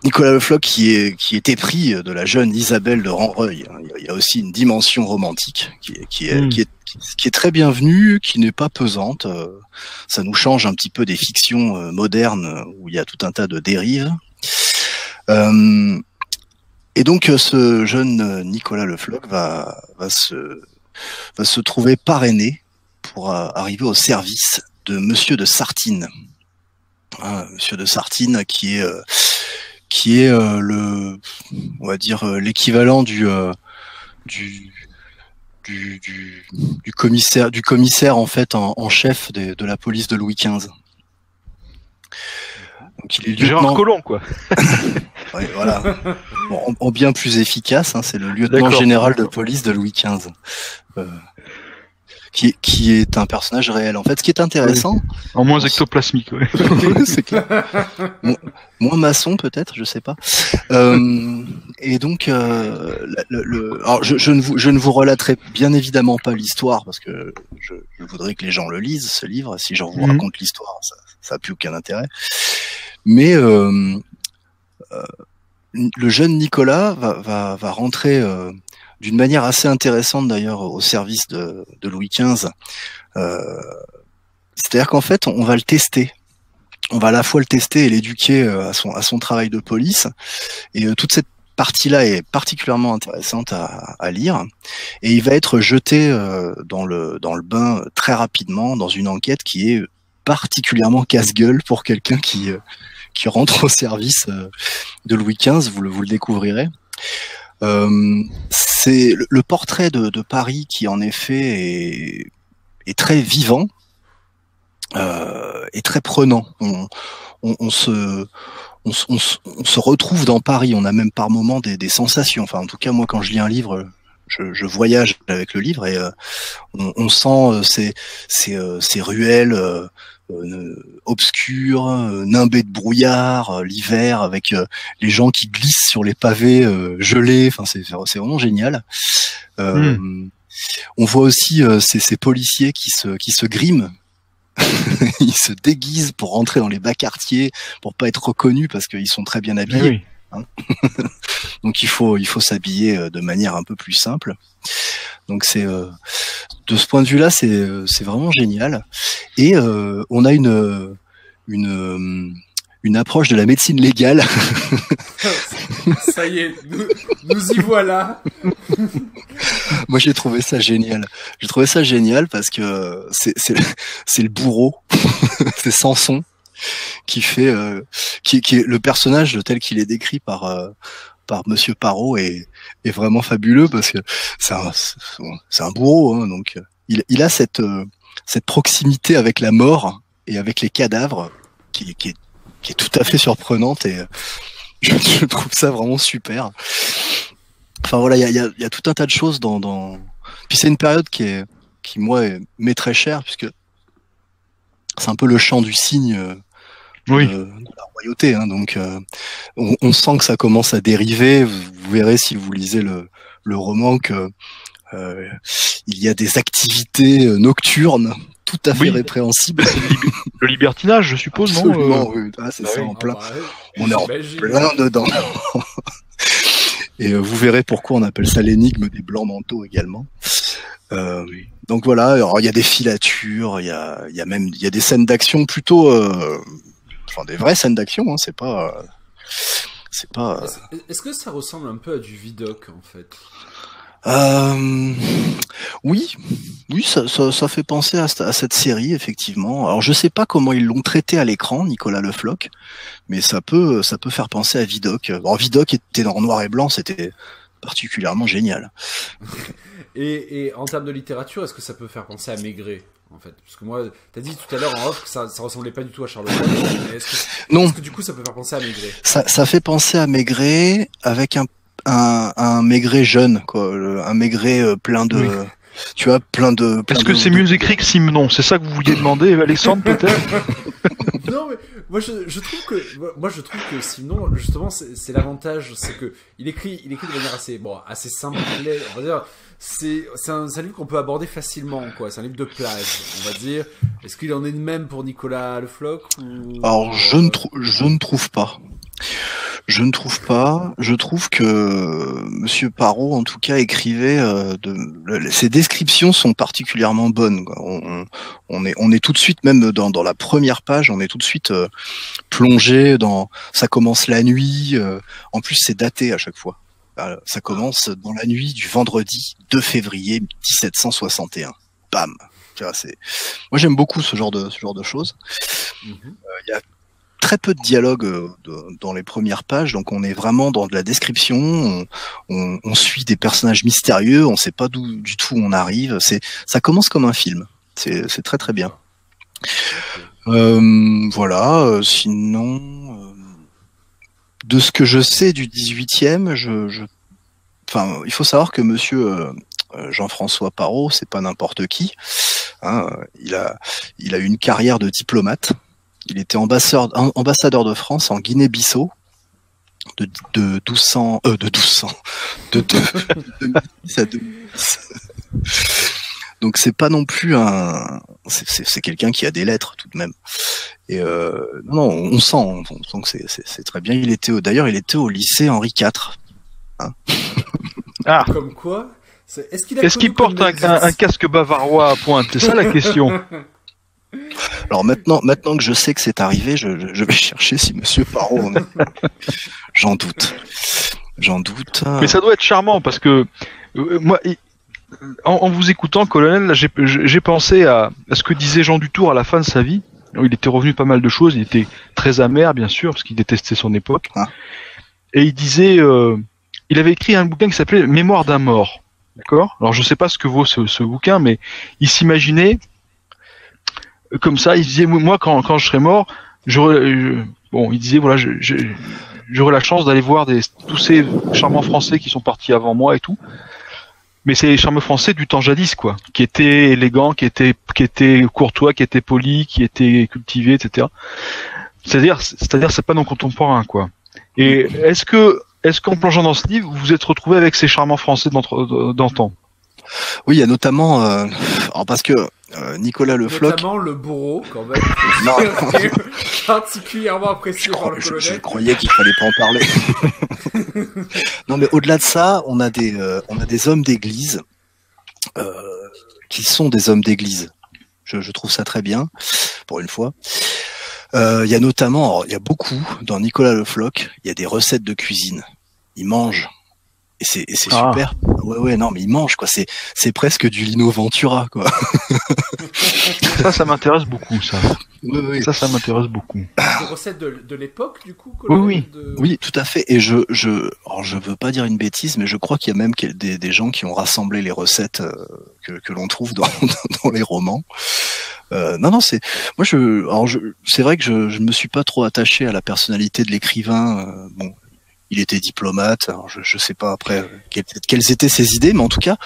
Nicolas Le Floch qui est épris de la jeune Isabelle de Ranreuil. Il y a aussi une dimension romantique qui est très bienvenue, qui n'est pas pesante. Ça nous change un petit peu des fictions modernes où il y a tout un tas de dérives. Et donc ce jeune Nicolas Le Floch va se trouver parrainé pour arriver au service de Monsieur de Sartine. Monsieur de Sartine qui est on va dire l'équivalent du commissaire en fait en chef de la police de Louis XV. Donc il est lieutenant. Gérard Collomb, quoi. Ouais, voilà. Bon, en bien plus efficace, hein, c'est le lieutenant général de police de Louis XV. Qui est un personnage réel. En fait, ce qui est intéressant... En moins ectoplasmique, ouais. C'est clair. Moins maçon, peut-être, je sais pas. Et donc, alors je ne vous relaterai bien évidemment pas l'histoire, parce que je voudrais que les gens le lisent, ce livre. Si je vous raconte l'histoire, ça n'a plus aucun intérêt. Mais le jeune Nicolas va rentrer... d'une manière assez intéressante d'ailleurs au service de Louis XV. C'est-à-dire qu'en fait, on va le tester. On va à la fois le tester et l'éduquer à son travail de police. Et toute cette partie-là est particulièrement intéressante à lire. Et il va être jeté dans le bain très rapidement dans une enquête qui est particulièrement casse-gueule pour quelqu'un qui rentre au service de Louis XV. Vous le découvrirez. C'est le portrait de Paris qui en effet est très vivant et très prenant. On se retrouve dans Paris, on a même par moments des sensations. Enfin, en tout cas, moi, quand je lis un livre, je voyage avec le livre et on sent ces ruelles obscures, nimbées de brouillard, l'hiver, avec les gens qui glissent sur les pavés gelés. Enfin, c'est vraiment génial. On voit aussi ces policiers qui se griment. Ils se déguisent pour rentrer dans les bas quartiers, pour pas être reconnus parce qu'ils sont très bien habillés. Oui. Hein. Donc il faut s'habiller de manière un peu plus simple. Donc c'est de ce point de vue-là, c'est vraiment génial. Et on a une approche de la médecine légale. Ça y est, nous y voilà. Moi, j'ai trouvé ça génial. J'ai trouvé ça génial parce que c'est le bourreau, c'est Samson qui fait qui est le personnage tel qu'il est décrit par par Monsieur Parot est vraiment fabuleux parce que c'est un bourreau, hein, donc il a cette proximité avec la mort et avec les cadavres qui est tout à fait surprenante et je trouve ça vraiment super. Enfin voilà, il y a tout un tas de choses dans... Puis c'est une période qui moi m'est très chère puisque c'est un peu le chant du cygne de la royauté, hein, donc on sent que ça commence à dériver. Vous verrez si vous lisez le roman que il y a des activités nocturnes tout à fait répréhensibles. Le libertinage, je suppose, absolument, non oui. Ah, c'est ça, oui. en plein. Ouais, On est en plein dedans. Et vous verrez pourquoi on appelle ça l'énigme des blancs manteaux également. Donc voilà, alors, il y a des filatures, il y a des scènes d'action plutôt, enfin des vraies scènes d'action, hein, c'est pas. Est-ce que ça ressemble un peu à du Vidocq en fait? Oui, ça fait penser à cette série effectivement. Alors je sais pas comment ils l'ont traité à l'écran, Nicolas Le Floch, mais ça peut faire penser à Vidocq. Alors Vidocq était en noir et blanc, c'était particulièrement génial. Et en termes de littérature, est-ce que ça peut faire penser à Maigret en fait? Parce que moi, t'as dit tout à l'heure en off que ça ressemblait pas du tout à Charles Holmes, mais non. Est-ce que du coup ça peut faire penser à Maigret? Ça fait penser à Maigret avec un Maigret jeune, quoi, un Maigret plein de, tu vois, plein de. Est-ce que c'est mieux écrit que Simon? C'est ça que vous vouliez demander, Alexandre, peut-être? Non, mais moi je trouve que Simon, justement, c'est l'avantage, c'est que il écrit de manière assez simple, on va dire. C'est un livre qu'on peut aborder facilement, quoi. C'est un livre de plage, on va dire. Est-ce qu'il en est de même pour Nicolas Le Floch ou... Alors je ne trouve pas. Je trouve que Monsieur Parot, en tout cas, écrivait ses descriptions sont particulièrement bonnes, quoi. On est tout de suite, même dans la première page, on est tout de suite plongé dans. Ça commence la nuit. En plus, c'est daté à chaque fois. Ça commence dans la nuit du vendredi 2 février 1761. Bam. Tu vois, moi, j'aime beaucoup ce genre de choses. Il y a très peu de dialogue dans les premières pages, donc on est vraiment dans de la description, on suit des personnages mystérieux, on sait pas du tout où on arrive, ça commence comme un film, c'est très très bien. Voilà, sinon, de ce que je sais du 18e, enfin, il faut savoir que monsieur Jean-François Parot, c'est pas n'importe qui, hein, il a eu une carrière de diplomate. Il était ambassadeur de France en Guinée-Bissau de 2010 à 2010. Donc c'est pas non plus c'est quelqu'un qui a des lettres tout de même. Et non, on sent que c'est très bien. D'ailleurs, il était au lycée Henri IV. Hein. Ah. Comme quoi? Est-ce qu'il porte un casque bavarois à pointe? C'est ça la question. Alors maintenant que je sais que c'est arrivé, je vais chercher si Monsieur Parot en est. J'en doute. Mais ça doit être charmant parce que moi, en vous écoutant, colonel, là, j'ai pensé à ce que disait Jean Dutour à la fin de sa vie. Il était revenu pas mal de choses. Il était très amer, bien sûr, parce qu'il détestait son époque. Ah. Et il disait, il avait écrit un bouquin qui s'appelait Mémoire d'un mort. D'accord. Alors je sais pas ce que vaut ce bouquin, mais il s'imaginait comme ça, il disait moi quand je serai mort, il disait voilà, j'aurai la chance d'aller voir tous ces charmants Français qui sont partis avant moi et tout. Mais c'est les charmants Français du temps jadis, quoi, qui étaient élégants, qui étaient courtois, qui étaient polis, qui étaient cultivés, etc. C'est-à-dire c'est pas non contemporain, quoi. Et est-ce qu'en plongeant dans ce livre, vous vous êtes retrouvé avec ces charmants Français d'antan? Oui, il y a notamment parce que Nicolas Le Floch. Notamment le bourreau, quand même. Non. Particulièrement apprécié par le colonel. Je croyais qu'il fallait pas en parler. Non, mais au-delà de ça, on a des hommes d'église qui sont des hommes d'église. Je trouve ça très bien, pour une fois. Il y a notamment, il y a beaucoup dans Nicolas Le Floch, il y a des recettes de cuisine. Il mange. c'est super. Ouais, non, mais il mange, quoi. C'est presque du Lino Ventura, quoi. Ça m'intéresse beaucoup, ça. Oui. Ça m'intéresse beaucoup. Des recettes de l'époque, du coup, Oui. Oui, tout à fait. Et alors je veux pas dire une bêtise, mais je crois qu'il y a même des gens qui ont rassemblé les recettes que l'on trouve dans les romans. Non, c'est c'est vrai que je me suis pas trop attaché à la personnalité de l'écrivain. Bon, il était diplomate. Alors je sais pas après quelles étaient ses idées, mais en tout cas,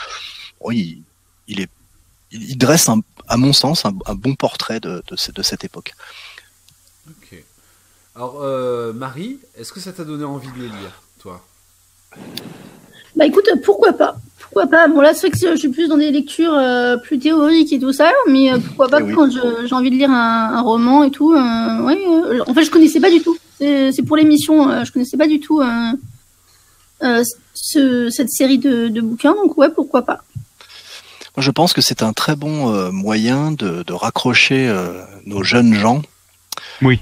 oui, il dresse à mon sens un bon portrait de cette époque. Ok. Alors Marie, est-ce que ça t'a donné envie de le lire, toi? Bah écoute, pourquoi pas? Pourquoi pas? Bon là c'est vrai que je suis plus dans des lectures plus théoriques et tout ça, mais pourquoi pas quand j'ai envie de lire un roman et tout. En fait je connaissais pas du tout. C'est pour l'émission, je connaissais pas du tout cette série de bouquins, donc ouais, pourquoi pas. Moi, je pense que c'est un très bon moyen de raccrocher nos jeunes gens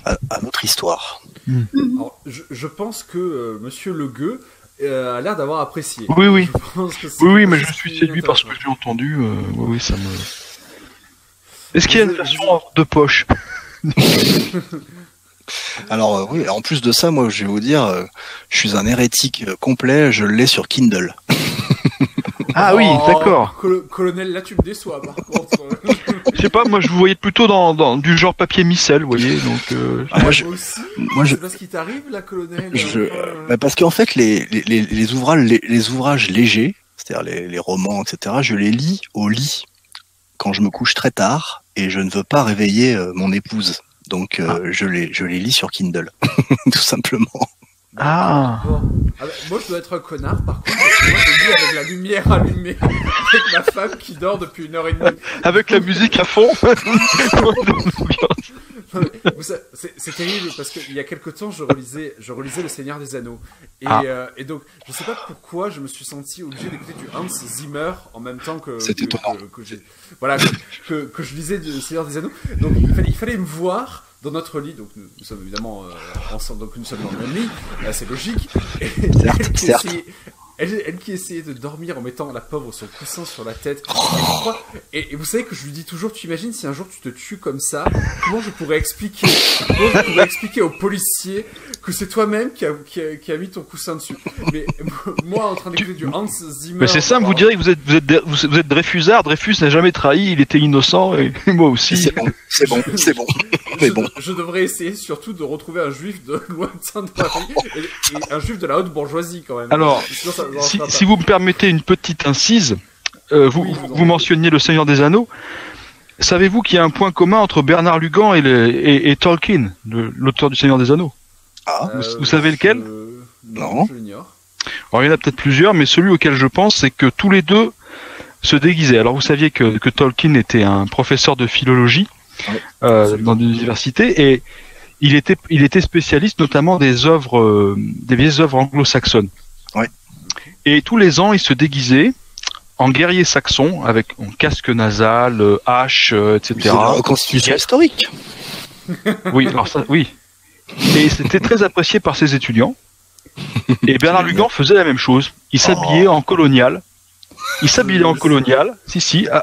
à notre histoire. Alors, je pense que Monsieur Le Gueux a l'air d'avoir apprécié. Oui. Je pense que Oui, mais je suis séduit par ce que j'ai entendu. Oui, ça me. Est-ce qu'il y a une version de poche? Alors oui, en plus de ça, moi je vais vous dire, je suis un hérétique complet, je l'ai sur Kindle. Ah oui, d'accord. Colonel, là tu me déçois par contre. Je sais pas, moi je vous voyais plutôt dans du genre papier micelle, vous voyez, donc. Moi je sais pas ce qui t'arrive là, Colonel. Parce qu'en fait les ouvrages légers, c'est-à-dire les romans, etc., je les lis au lit quand je me couche très tard et je ne veux pas réveiller mon épouse. Donc je les lis sur Kindle, tout simplement. Ah. Moi je dois être un connard par contre, parce que moi je lis avec la lumière allumée, avec ma femme qui dort depuis 1h30. Avec la musique à fond. C'est terrible parce qu'il y a quelque temps je relisais Le Seigneur des Anneaux et donc je sais pas pourquoi je me suis senti obligé d'écouter du Hans Zimmer en même temps que je lisais Le Seigneur des Anneaux. Donc il fallait me voir dans notre lit, donc nous sommes évidemment ensemble, donc nous sommes dans le même lit, c'est logique. Et certes. Elle qui essayait de dormir en mettant la pauvre son coussin sur la tête. Et vous savez que je lui dis toujours, tu imagines si un jour tu te tues comme ça, comment je pourrais expliquer aux policiers que c'est toi-même qui a mis ton coussin dessus. Mais moi en train d'écouter du Hans Zimmer. Mais c'est simple, vous direz que vous êtes Dreyfusard, Dreyfus n'a jamais trahi, il était innocent et moi aussi. C'est bon. Mais bon. Je devrais essayer surtout de retrouver un juif de lointain de Paris et un juif de la haute bourgeoisie quand même. Alors, si vous me permettez une petite incise, vous mentionniez Le Seigneur des Anneaux. Savez-vous qu'il y a un point commun entre Bernard Lugan et Tolkien, l'auteur du Seigneur des Anneaux? Vous savez lequel? Non. Je l'ignore. Alors, il y en a peut-être plusieurs, mais celui auquel je pense, c'est que tous les deux se déguisaient. Alors, vous saviez que Tolkien était un professeur de philologie dans une université et il était spécialiste notamment des vieilles œuvres anglo-saxonnes. Ouais. Et tous les ans, il se déguisait en guerrier saxon avec un casque nasal, hache, etc. C'est la reconstitution historique. Oui, alors ça, oui. Et c'était très apprécié par ses étudiants. Et Bernard Lugan faisait la même chose. Il s'habillait en colonial.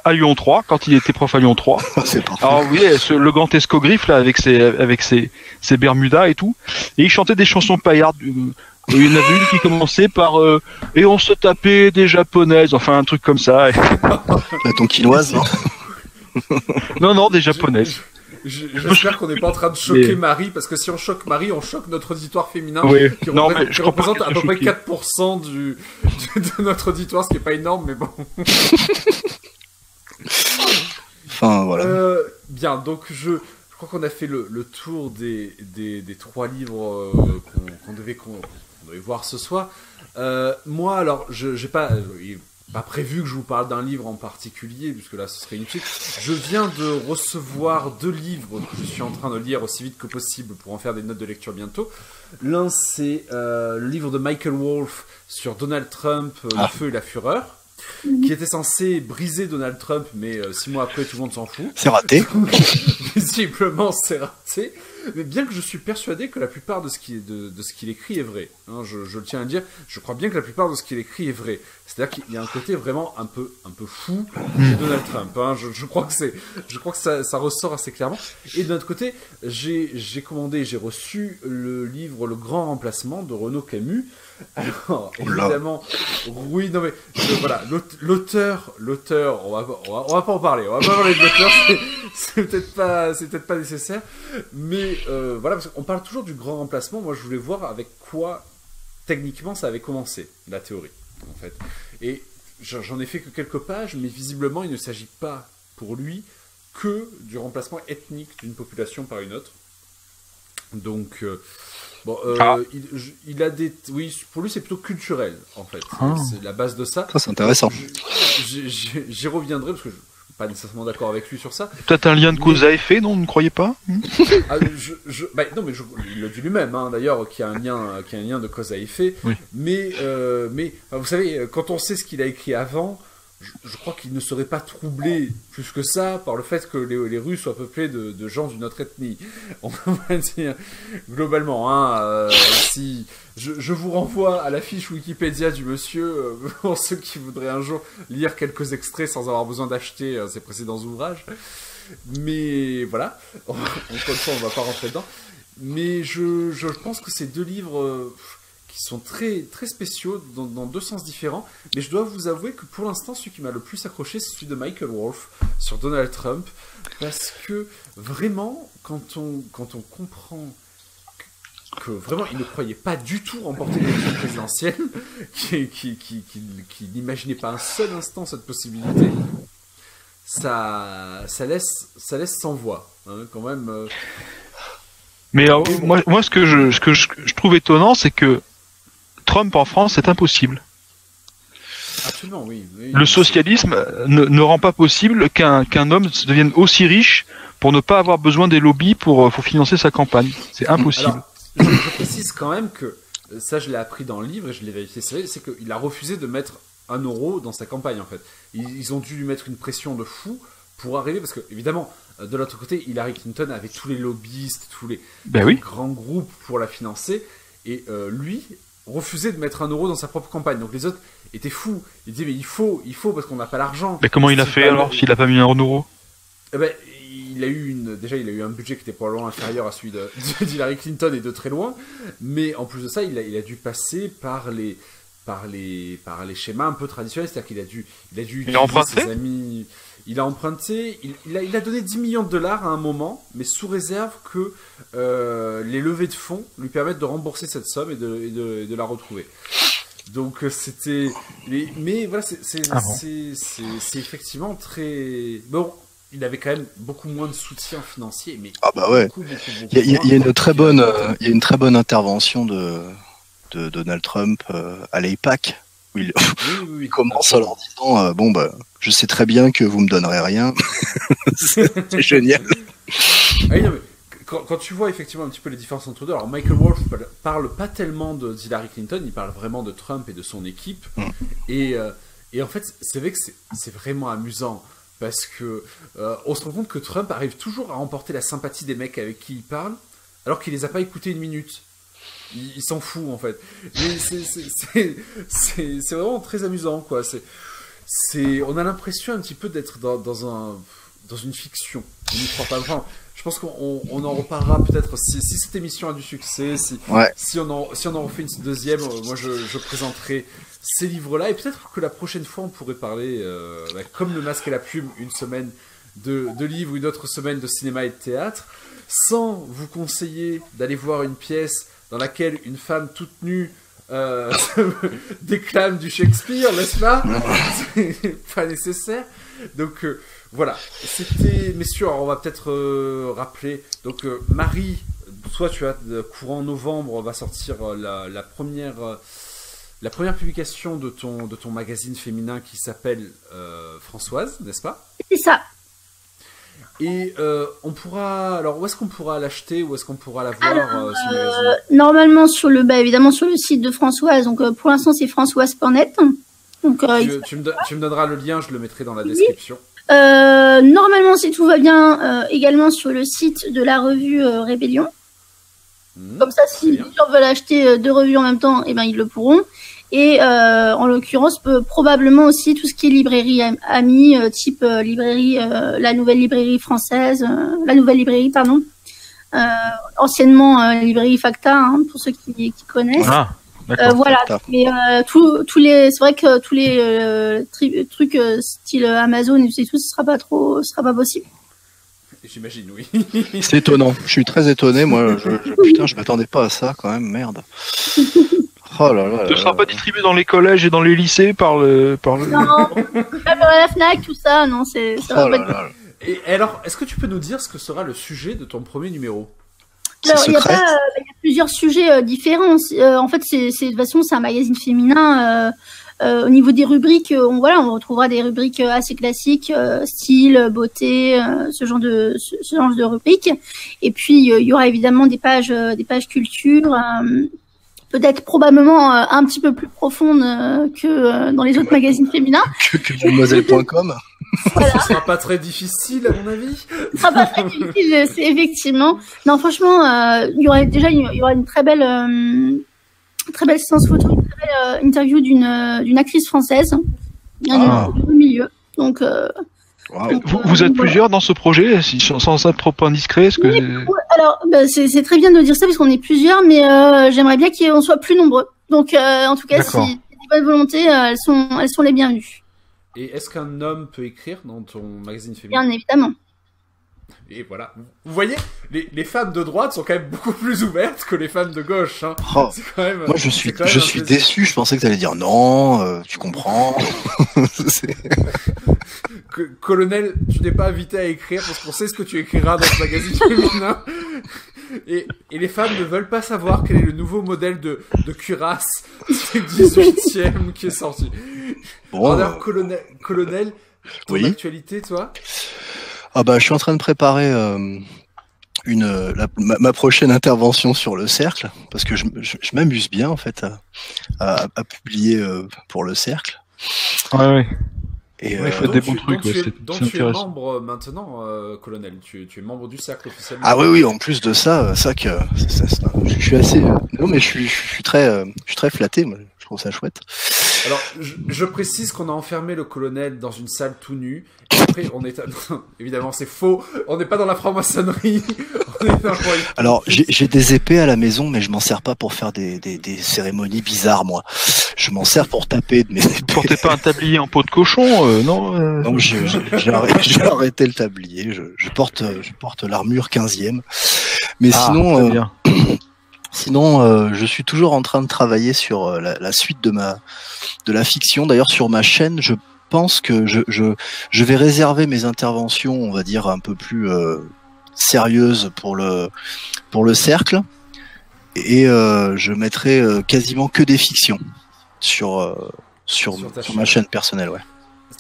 À Lyon 3, quand il était prof à Lyon 3. C'est parfait. Alors, vous voyez, le grand escogriffe, là, avec ses bermudas et tout. Et il chantait des chansons paillardes. Il y en avait une qui commençait par et on se tapait des japonaises, enfin un truc comme ça. La tonkinoise, non? Non, des japonaises. J'espère qu'on n'est pas en train de choquer Marie, parce que si on choque Marie, on choque notre auditoire féminin, qui représente à peu près 4% de notre auditoire, ce qui n'est pas énorme, mais bon. Enfin, voilà. Bien, donc je crois qu'on a fait le tour des 3 livres qu'on devait voir ce soir. Moi, alors, j'ai pas prévu que je vous parle d'un livre en particulier, puisque là, ce serait inutile. Je viens de recevoir 2 livres que je suis en train de lire aussi vite que possible pour en faire des notes de lecture bientôt. L'un, c'est le livre de Michael Wolff sur Donald Trump, Le feu et la fureur, qui était censé briser Donald Trump, mais 6 mois après, tout le monde s'en fout. C'est raté. Visiblement, c'est raté. Mais bien que je suis persuadé que la plupart de ce qu'il écrit est vrai, hein, je le tiens à dire, je crois bien que la plupart de ce qu'il écrit est vrai. C'est-à-dire qu'il y a un côté vraiment un peu fou de Donald Trump. Hein, je crois que ça ressort assez clairement. Et d'un autre côté, j'ai reçu le livre Le Grand Remplacement de Renaud Camus. Alors, évidemment, oui, non mais voilà, l'auteur, on va pas en parler. On va pas parler de l'auteur, c'est peut-être pas nécessaire. Mais voilà, parce qu'on parle toujours du Grand Remplacement. Moi, je voulais voir avec quoi techniquement ça avait commencé, la théorie, en fait. Et j'en ai fait que quelques pages, mais visiblement, il ne s'agit pas pour lui que du remplacement ethnique d'une population par une autre. Donc, bon, il a des... Oui, pour lui, c'est plutôt culturel, en fait. C'est la base de ça. Ça, c'est intéressant. J'y reviendrai, parce que je suis pas nécessairement d'accord avec lui sur ça. Peut-être un lien de cause à effet, non, vous ne croyez pas? Non, mais il le dit lui-même, hein, d'ailleurs, qu'il y a un lien de cause à effet. Oui. Mais vous savez, quand on sait ce qu'il a écrit avant, je crois qu'il ne serait pas troublé plus que ça par le fait que les rues soient peuplées de gens d'une autre ethnie. On va dire, globalement, hein, si je vous renvoie à la fiche Wikipédia du monsieur, pour ceux qui voudraient un jour lire quelques extraits sans avoir besoin d'acheter ses précédents ouvrages. Mais voilà, encore une fois, on va pas rentrer dedans. Mais je pense que ces deux livres... qui sont très, très spéciaux dans deux sens différents. Mais je dois vous avouer que pour l'instant, celui qui m'a le plus accroché, c'est celui de Michael Wolff sur Donald Trump. Parce que vraiment, quand on comprend que vraiment, il ne croyait pas du tout remporter l'élection présidentielle, qu'il n'imaginait pas un seul instant cette possibilité, ça laisse sans voix, hein, quand même. Mais moi, ce que je trouve étonnant, c'est que Trump en France, c'est impossible. Absolument, oui. Le socialisme ne rend pas possible qu'un homme devienne aussi riche pour ne pas avoir besoin des lobbies pour financer sa campagne. C'est impossible. Alors, je précise quand même que, ça je l'ai appris dans le livre et je l'ai vérifié, c'est qu'il a refusé de mettre 1 euro dans sa campagne, en fait. Ils ont dû lui mettre une pression de fou pour arriver, parce que, évidemment, de l'autre côté, Hillary Clinton avait tous les lobbyistes, tous les grands groupes pour la financer, et lui refusait de mettre 1 euro dans sa propre campagne. Donc les autres étaient fous. Ils disaient, mais il faut, parce qu'on n'a pas l'argent. Mais comment il a fait alors, s'il n'a pas mis 1 euro? Eh ben, il a eu un budget qui était probablement inférieur à celui d'Hillary Clinton et de très loin. Mais en plus de ça, il a dû passer par les schémas un peu traditionnels. C'est-à-dire qu'il a dû utiliser ses amis. Il a emprunté, il a donné 10 millions de dollars à un moment, mais sous réserve que les levées de fonds lui permettent de rembourser cette somme et de la retrouver. Donc c'était... Mais voilà, c'est effectivement très... Bon, il avait quand même beaucoup moins de soutien financier, mais... Ah bah ouais, il y a une très bonne intervention de Donald Trump à l'AIPAC. Où il commence en leur disant bon bah je sais très bien que vous me donnerez rien. C'est génial. Ah oui, non, mais quand tu vois effectivement un petit peu les différences entre eux deux, alors Michael Wolff parle pas tellement de Hillary Clinton, il parle vraiment de Trump et de son équipe. Et en fait c'est vrai que c'est vraiment amusant parce que on se rend compte que Trump arrive toujours à remporter la sympathie des mecs avec qui il parle alors qu'il les a pas écoutés 1 minute. Il s'en fout en fait. Mais c'est vraiment très amusant quoi. On a l'impression un petit peu d'être dans une fiction. On n'y croit pas. Enfin, je pense qu'on en reparlera peut-être si cette émission a du succès, si on en refait une deuxième. Moi je présenterai ces livres-là et peut-être que la prochaine fois on pourrait parler comme Le Masque et la Plume, une semaine de livres, une autre semaine de cinéma et de théâtre, sans vous conseiller d'aller voir une pièce dans laquelle une femme toute nue déclame du Shakespeare, n'est-ce pas? C'est pas nécessaire. Donc voilà, c'était... Messieurs, on va peut-être rappeler. Donc Marie, toi tu as courant novembre, va sortir la première publication de ton magazine féminin qui s'appelle Françoise, n'est-ce pas? C'est ça. Et on pourra... Alors, où est-ce qu'on pourra l'acheter? Où est-ce qu'on pourra la voir normalement, évidemment, sur le site de Françoise. Donc, pour l'instant, c'est françoise.net. Donc, tu me donneras le lien, je le mettrai dans la description. Normalement, si tout va bien, également sur le site de la revue Rébellion. Comme ça, si les gens veulent acheter 2 revues en même temps, eh ben, ils le pourront. Et en l'occurrence, probablement aussi tout ce qui est librairie amie, type librairie, la nouvelle librairie française, la nouvelle librairie, pardon, anciennement librairie Facta, hein, pour ceux qui connaissent. Ah, voilà. Mais tous les, c'est vrai que tous les trucs style Amazon et tout, ce sera pas possible. J'imagine, oui. C'est étonnant. Je suis très étonné. Moi, putain, je m'attendais pas à ça quand même. Merde. Oh là là. Ce ne sera pas distribué dans les collèges et dans les lycées par le. Non, même la Fnac, tout ça, non, c'est. Oh là là. Et alors, est-ce que tu peux nous dire ce que sera le sujet de ton premier numéro? Alors, il y a plusieurs sujets différents. En fait, de toute façon, c'est un magazine féminin. Au niveau des rubriques, on retrouvera des rubriques assez classiques, style, beauté, ce genre de rubriques. Et puis, il y aura évidemment des pages culture, peut-être probablement un petit peu plus profondes que dans les autres magazines féminins. Que mademoiselle.com. Voilà. Ce sera pas très difficile, à mon avis. Ce sera pas très difficile, c'est effectivement. Non, franchement, il y aura une très belle séance photo, une très belle interview d'une actrice française du milieu. Donc, vous êtes plusieurs dans ce projet, sans être trop indiscret. Alors, c'est très bien de dire ça parce qu'on est plusieurs, mais j'aimerais bien qu'on soit plus nombreux. Donc, en tout cas, si il y a des bonnes volontés, elles sont les bienvenues. Et est-ce qu'un homme peut écrire dans ton magazine féminin? Bien évidemment. Et voilà. Vous voyez, les femmes de droite sont quand même beaucoup plus ouvertes que les femmes de gauche. Hein. Oh. Quand même, moi, je suis déçu. Je pensais que tu allais dire non, tu comprends. Colonel, tu n'es pas invité à écrire parce qu'on sait ce que tu écriras dans ce magazine féminin. Et les femmes ne veulent pas savoir quel est le nouveau modèle de cuirasse du 18e qui est sorti. Bon, alors, colonel, ton actualité, toi? Ah bah, je suis en train de préparer ma prochaine intervention sur le cercle, parce que je m'amuse bien en fait à publier pour le cercle. Ouais. Et il faut des bons trucs. Donc tu es membre maintenant, colonel. Tu es membre du cercle officiellement. Ah oui, en plus de ça, je suis assez. Non mais je suis très flatté. Moi, je trouve ça chouette. Alors, je précise qu'on a enfermé le colonel dans une salle tout nu. Et après, évidemment, c'est faux. On n'est pas dans la franc-maçonnerie. Alors, j'ai des épées à la maison, mais je m'en sers pas pour faire des cérémonies bizarres, moi. Je m'en sers pour taper de mes épées. Tu portais pas un tablier en peau de cochon, non Non, j'ai arrêté le tablier. Je porte l'armure 15e. Mais sinon. Bien. Sinon, je suis toujours en train de travailler sur la suite de la fiction. D'ailleurs, sur ma chaîne, je pense que je vais réserver mes interventions, on va dire, un peu plus sérieuses pour le cercle. Et je mettrai quasiment que des fictions sur ma chaîne personnelle, ouais.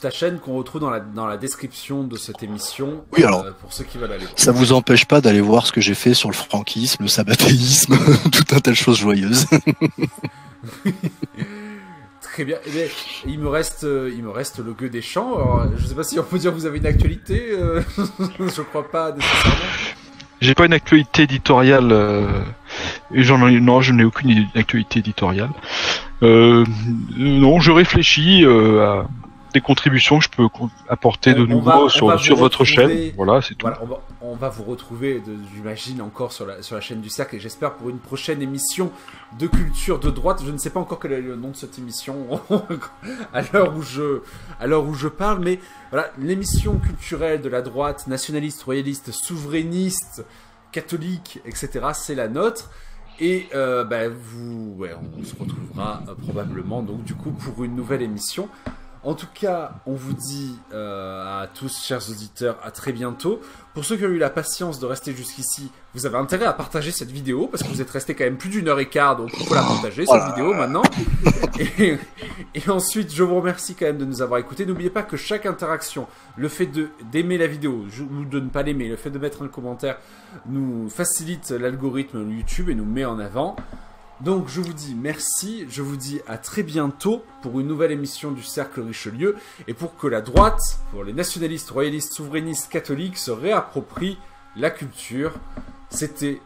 Ta chaîne qu'on retrouve dans la description de cette émission. Oui, alors, pour ceux qui veulent aller voir. Ça vous empêche pas d'aller voir ce que j'ai fait sur le franquisme, le sabbatéisme, tout un tas de choses joyeuses. Très bien. Eh bien, il me reste le gueux des champs. Alors, je sais pas si on peut dire que vous avez une actualité. Je crois pas nécessairement. J'ai pas une actualité éditoriale. Je n'ai aucune actualité éditoriale. Non, je réfléchis à des contributions que je peux apporter de nouveau sur votre chaîne. Voilà, c'est tout. Voilà, on va vous retrouver, j'imagine, encore sur la chaîne du Cercle, et j'espère pour une prochaine émission de culture de droite. Je ne sais pas encore quel est le nom de cette émission à l'heure où je parle, mais voilà, l'émission culturelle de la droite, nationaliste, royaliste, souverainiste, catholique, etc., c'est la nôtre. Et on se retrouvera probablement donc du coup pour une nouvelle émission. En tout cas, on vous dit à tous, chers auditeurs, à très bientôt. Pour ceux qui ont eu la patience de rester jusqu'ici, vous avez intérêt à partager cette vidéo, parce que vous êtes restés quand même plus d'1h15, donc il faut la partager, cette vidéo, maintenant. Et ensuite, je vous remercie quand même de nous avoir écoutés. N'oubliez pas que chaque interaction, le fait d'aimer la vidéo, ou de ne pas l'aimer, le fait de mettre un commentaire, nous facilite l'algorithme YouTube et nous met en avant. Donc je vous dis merci, je vous dis à très bientôt pour une nouvelle émission du Cercle Richelieu et pour que la droite, pour les nationalistes, royalistes, souverainistes, catholiques se réapproprient la culture. C'était